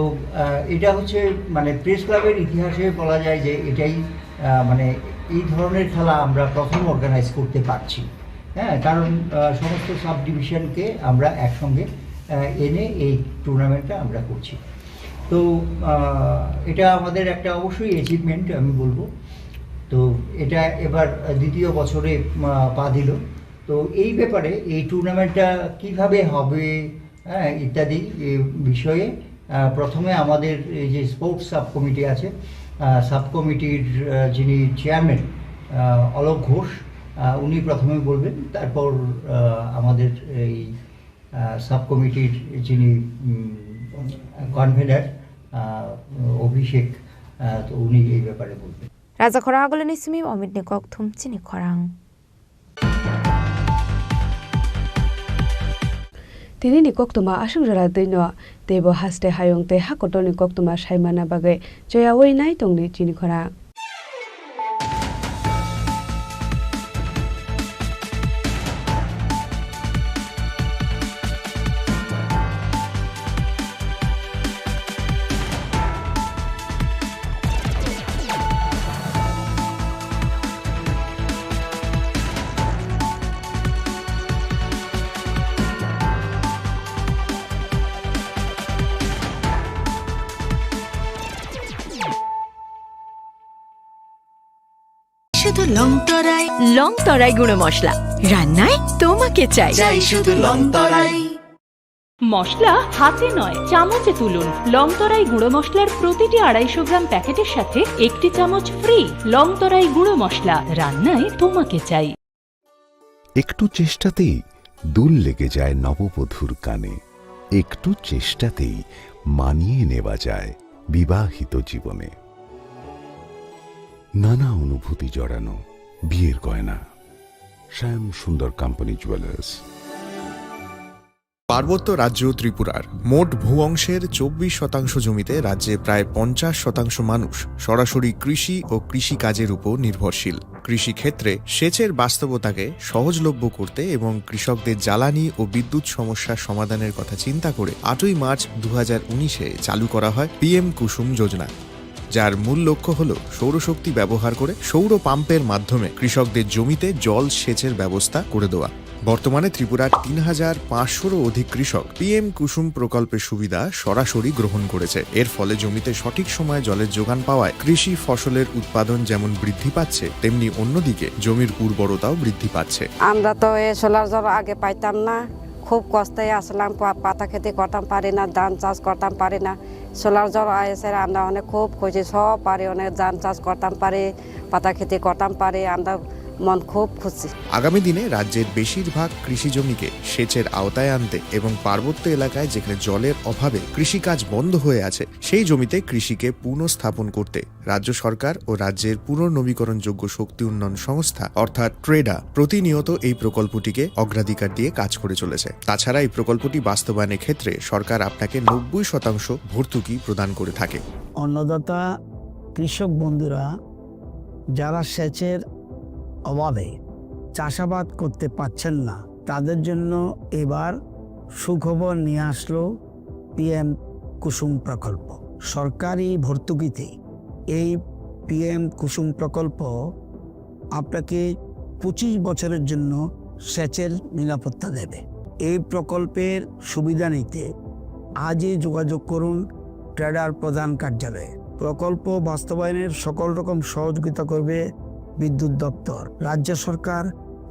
এটা হচ্ছে মানে প্রেস ক্লাবের ইতিহাসে বলা যায় যে এটাই মানে এই ধরনের খেলা আমরা প্রথম অর্গানাইজ করতে পারছি হ্যাঁ কারণ সমস্ত সাব ডিভিশনকে আমরা একসঙ্গে এনে এই টুর্নামেন্টটা আমরা করছি তো এটা আমাদের একটা অবশ্যই অ্যাচিভমেন্ট আমি বলবো তো এটা এবার দ্বিতীয় বছরে পা দিল তো এই ব্যাপারে এই টুর্নামেন্টটা কিভাবে হবে হ্যাঁ ইত্যাদি বিষয়ে প্রথমে আমাদের এই যে স্পোর্টস সাব কমিটি আছে সাব কমিটির যিনি চেয়ারম্যান অলোক ঘোষ উনি প্রথমে বলবেন, তারপর আমাদের এই সাব কমিটির যিনি কনভেনার অভিষেক, তো উনি এই ব্যাপারে বলবেন। রাজা খরা আগলেনি সিমি অমিত নিকক থুম চিনি খরাং তিনি ni koktuma asungjara deino tebo haste hayong te hakotoni koktuma saimana bagai joyawoi nai tongni Chini Khorang. শুধু লং তরাই গুঁড়ো মশলা রান্নায় তোমাকে চাই শুধু লং তরাই। মশলা হাতে নয় চামচে তুলুন। লং তরাই গুঁড়ো মশলার প্রতিটি 250 গ্রাম প্যাকেটের সাথে 1টি চামচ ফ্রি। লং তরাই গুঁড়ো মশলা রান্নায় তোমাকে চাই। একটু চেষ্টাতেই দুল লেগে যায় নববধূর কানে, একটু চেষ্টাতেই মানিয়ে নেওয়া যায় বিবাহিত জীবনে। নানা অনুভূতি জড়ানো বিয়ের গয়না। শ্যাম সুন্দর কোম্পানি জুয়েলার্স। পার্বত্য রাজ্য ত্রিপুরার মোট ভূ অংশের 24% জমিতে রাজ্যে প্রায় 50% মানুষ সরাসরি কৃষি ও কৃষি কাজের উপর নির্ভরশীল। কৃষি ক্ষেত্রে সেচের বাস্তবতাকে সহজলভ্য করতে এবং কৃষকদের জ্বালানি ও বিদ্যুৎ সমস্যার সমাধানের কথা চিন্তা করে 8ই মার্চ 2019-এ চালু করা হয় PM কুসুম যোজনা, যার মূল লক্ষ্য হল সৌরশক্তি ব্যবহার করে সৌর পাম্পের মাধ্যমে কৃষকদের জমিতে জল সেচের ব্যবস্থা করে দেওয়া। বর্তমানে ত্রিপুরার 3500-রও অধিক কৃষক PM কুসুম প্রকল্পের সুবিধা সরাসরি গ্রহণ করেছে। এর ফলে জমিতে সঠিক সময়ে জলের যোগান পাওয়ায় কৃষি ফসলের উৎপাদন যেমন বৃদ্ধি পাচ্ছে, তেমনি অন্যদিকে জমির উর্বরতাও বৃদ্ধি পাচ্ছে। আমরা তো এই সোলার জল আগে পাইতাম না, খুব কষ্টে আসলাম, পাতা খেতে করতাম পারি না, ধান চাষ করতাম পারি না। সোলার জল এসে আমরা অনেক খুব খুশি, সব পারি, অনেক ধান চাষ করতাম পারি, পাতা খেতে করতাম পারি, আমরা মন খুব খুশি। আগামী দিনে রাজ্যের বেশিরভাগ কৃষি জমিকে সেচের আওতায় আনতে এবং পার্বত্য এলাকায় যেখানে জলের অভাবে কৃষিকাজ বন্ধ হয়ে আছে, সেই জমিতে কৃষিকে পুনঃস্থাপন করতে রাজ্য সরকার ও রাজ্যের পুনর্নবীকরণযোগ্য শক্তি উন্নয়ন সংস্থা অর্থাৎ ট্রেডা প্রতিনিয়ত এই প্রকল্পটিকে অগ্রাধিকার দিয়ে কাজ করে চলেছে। তাছাড়া এই প্রকল্পটি বাস্তবায়নের ক্ষেত্রে সরকার আপনাকে 90% ভর্তুকি প্রদান করে থাকে। অন্নদাতা কৃষক বন্ধুরা যারা সেচের অভাবে চাষাবাদ করতে পারছেন না, তাদের জন্য এবার সুখবর নিয়ে আসলো PM কুসুম প্রকল্প। সরকারি ভর্তুকিতে এই PM কুসুম প্রকল্প আপনাকে 25 বছরের জন্য সেচের নিরাপত্তা দেবে। এই প্রকল্পের সুবিধা নিতে আজই যোগাযোগ করুন ট্রেডার প্রধান কার্যালয়ে। প্রকল্প বাস্তবায়নের সকল রকম সহযোগিতা করবে বিদ্যুৎ দপ্তর। রাজ্য সরকার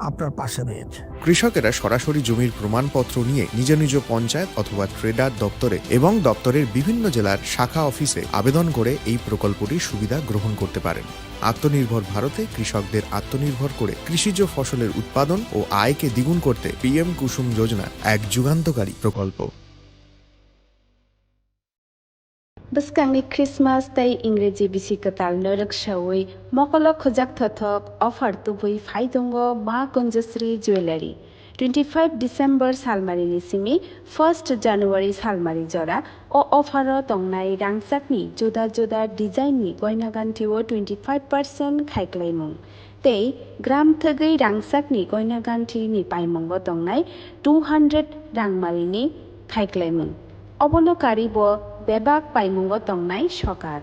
আপনার পাশে রয়েছে। কৃষকেরা সরাসরি জমির প্রমাণপত্র নিয়ে নিজ নিজ পঞ্চায়েত অথবা ট্রেডার দপ্তরে এবং দপ্তরের বিভিন্ন জেলার শাখা অফিসে আবেদন করে এই প্রকল্পটির সুবিধা গ্রহণ করতে পারেন। আত্মনির্ভর ভারতে কৃষকদের আত্মনির্ভর করে কৃষিজ ফসলের উৎপাদন ও আয়কে দ্বিগুণ করতে PM কুসুম যোজনা এক যুগান্তকারী প্রকল্প। Beskangni Christmas tay Ingreji bisi katal norak shawai mokolo khojak thothok offer tubui phaidongo ma Kunjasri Jewelry 25 December salmari ni simi 1st January salmari jora o offer o tongnai rangsakni joda joda design ni goina ganti o 25% khaiklaimung tei gram thagei rangsakni goina ganti ni paimongo tongnai 200 rangmari ni khaiklaimung অবলকারী ব বেবাক পাইমুঙ্গ তংনাই সকার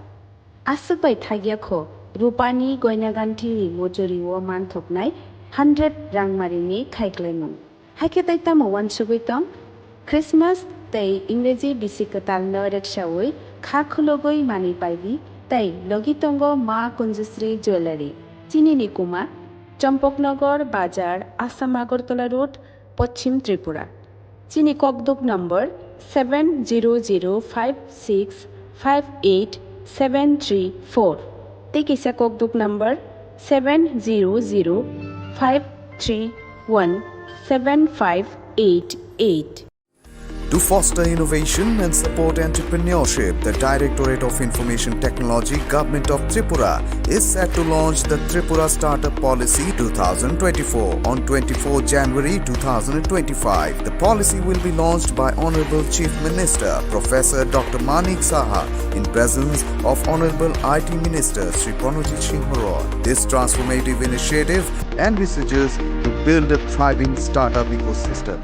আসুকবাই থাগিয়াখো রূপানি গয়নাগান্থি মজুরি ও মানথকনাই 100 রাংমারিনি খাইক্লাইমুং হাইকে তাইতাম one সুগৈতম Christmas তাই ইংরেজি বিসিকতাল নরেট সাউই খাখুলগই মানি পাইবি তাই লগিতঙ্গ মা কুঞ্জশ্রী jewellery চিনিনি Kumar Champaknagar বাজার আসাম আগরতলা রোড পশ্চিম ত্রিপুরা চিনি ককদুক নম্বর 7005658734 Tikisa Kokduk number 7005658734 5317588. To foster innovation and support entrepreneurship, the Directorate of Information Technology, Government of Tripura is set to launch the Tripura Startup Policy 2024 on 24 January 2025. The policy will be launched by Honorable Chief Minister Professor Dr. Manik Saha in presence of Honorable IT Minister Sri Chini Khorang. This transformative initiative envisages to build a thriving startup ecosystem.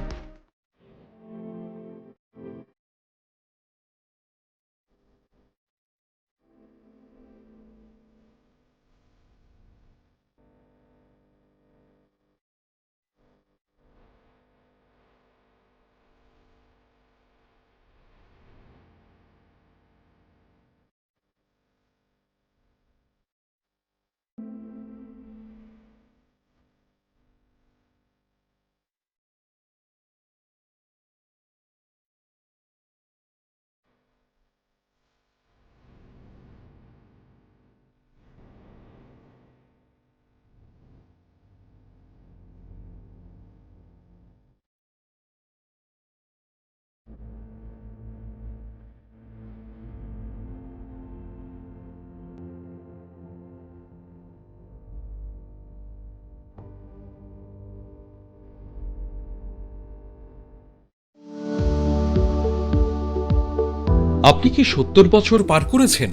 আপনি কি 70 বছর পার করেছেন?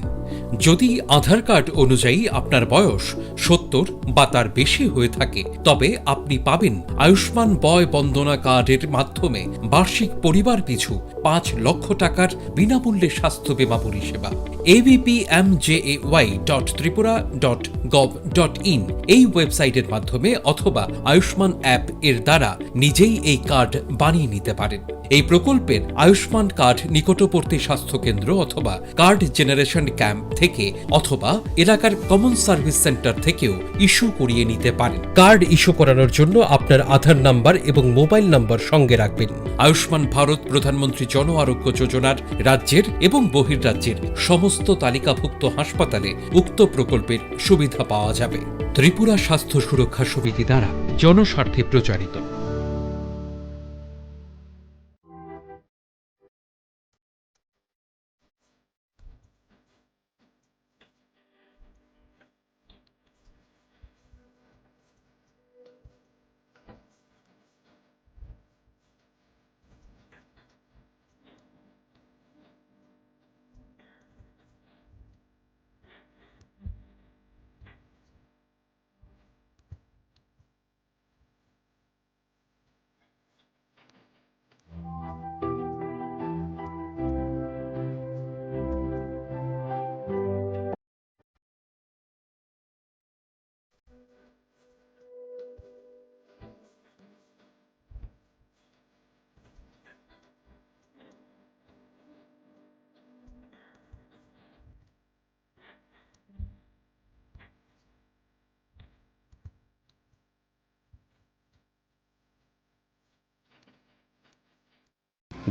যদি আধার card অনুযায়ী আপনার বয়স 70 বা তার বেশি হয়ে থাকে, তবে আপনি পাবেন আয়ুষ্মান বয় বন্দনা কার্ডের মাধ্যমে বার্ষিক পরিবার পিছু 5 লক্ষ টাকার বিনামূল্যে স্বাস্থ্য বীমা পরিষেবা। abpmjay.tripura.gov.in এই ওয়েবসাইটের মাধ্যমে অথবা আয়ুষ্মান অ্যাপ এর দ্বারা নিজেই এই কার্ড বানিয়ে নিতে পারেন। এই প্রকল্পের আয়ুষ্মান কার্ড নিকটবর্তী স্বাস্থ্য কেন্দ্র অথবা কার্ড জেনারেশন ক্যাম্প থেকে অথবা এলাকার কমন সার্ভিস সেন্টার থেকেও ইস্যু করিয়ে নিতে পারেন। কার্ড ইস্যু করানোর জন্য আপনার আধার নাম্বার এবং মোবাইল নাম্বার সঙ্গে রাখবেন। আয়ুষ্মান ভারত প্রধানমন্ত্রী জন আরোগ্য যোজনার রাজ্যের এবং বহির্রাজ্যের সমস্ত তালিকাভুক্ত হাসপাতালে উক্ত প্রকল্পের সুবিধা পাওয়া যাবে। ত্রিপুরা স্বাস্থ্য সুরক্ষা সমিতি দ্বারা জনস্বার্থে প্রচারিত।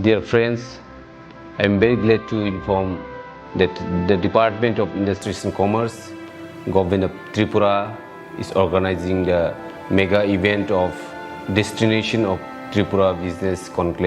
Dear friends, I am very glad to inform that the Department of Industries and Commerce, Government of Tripura is organizing the mega event of Destination of Tripura Business Conclave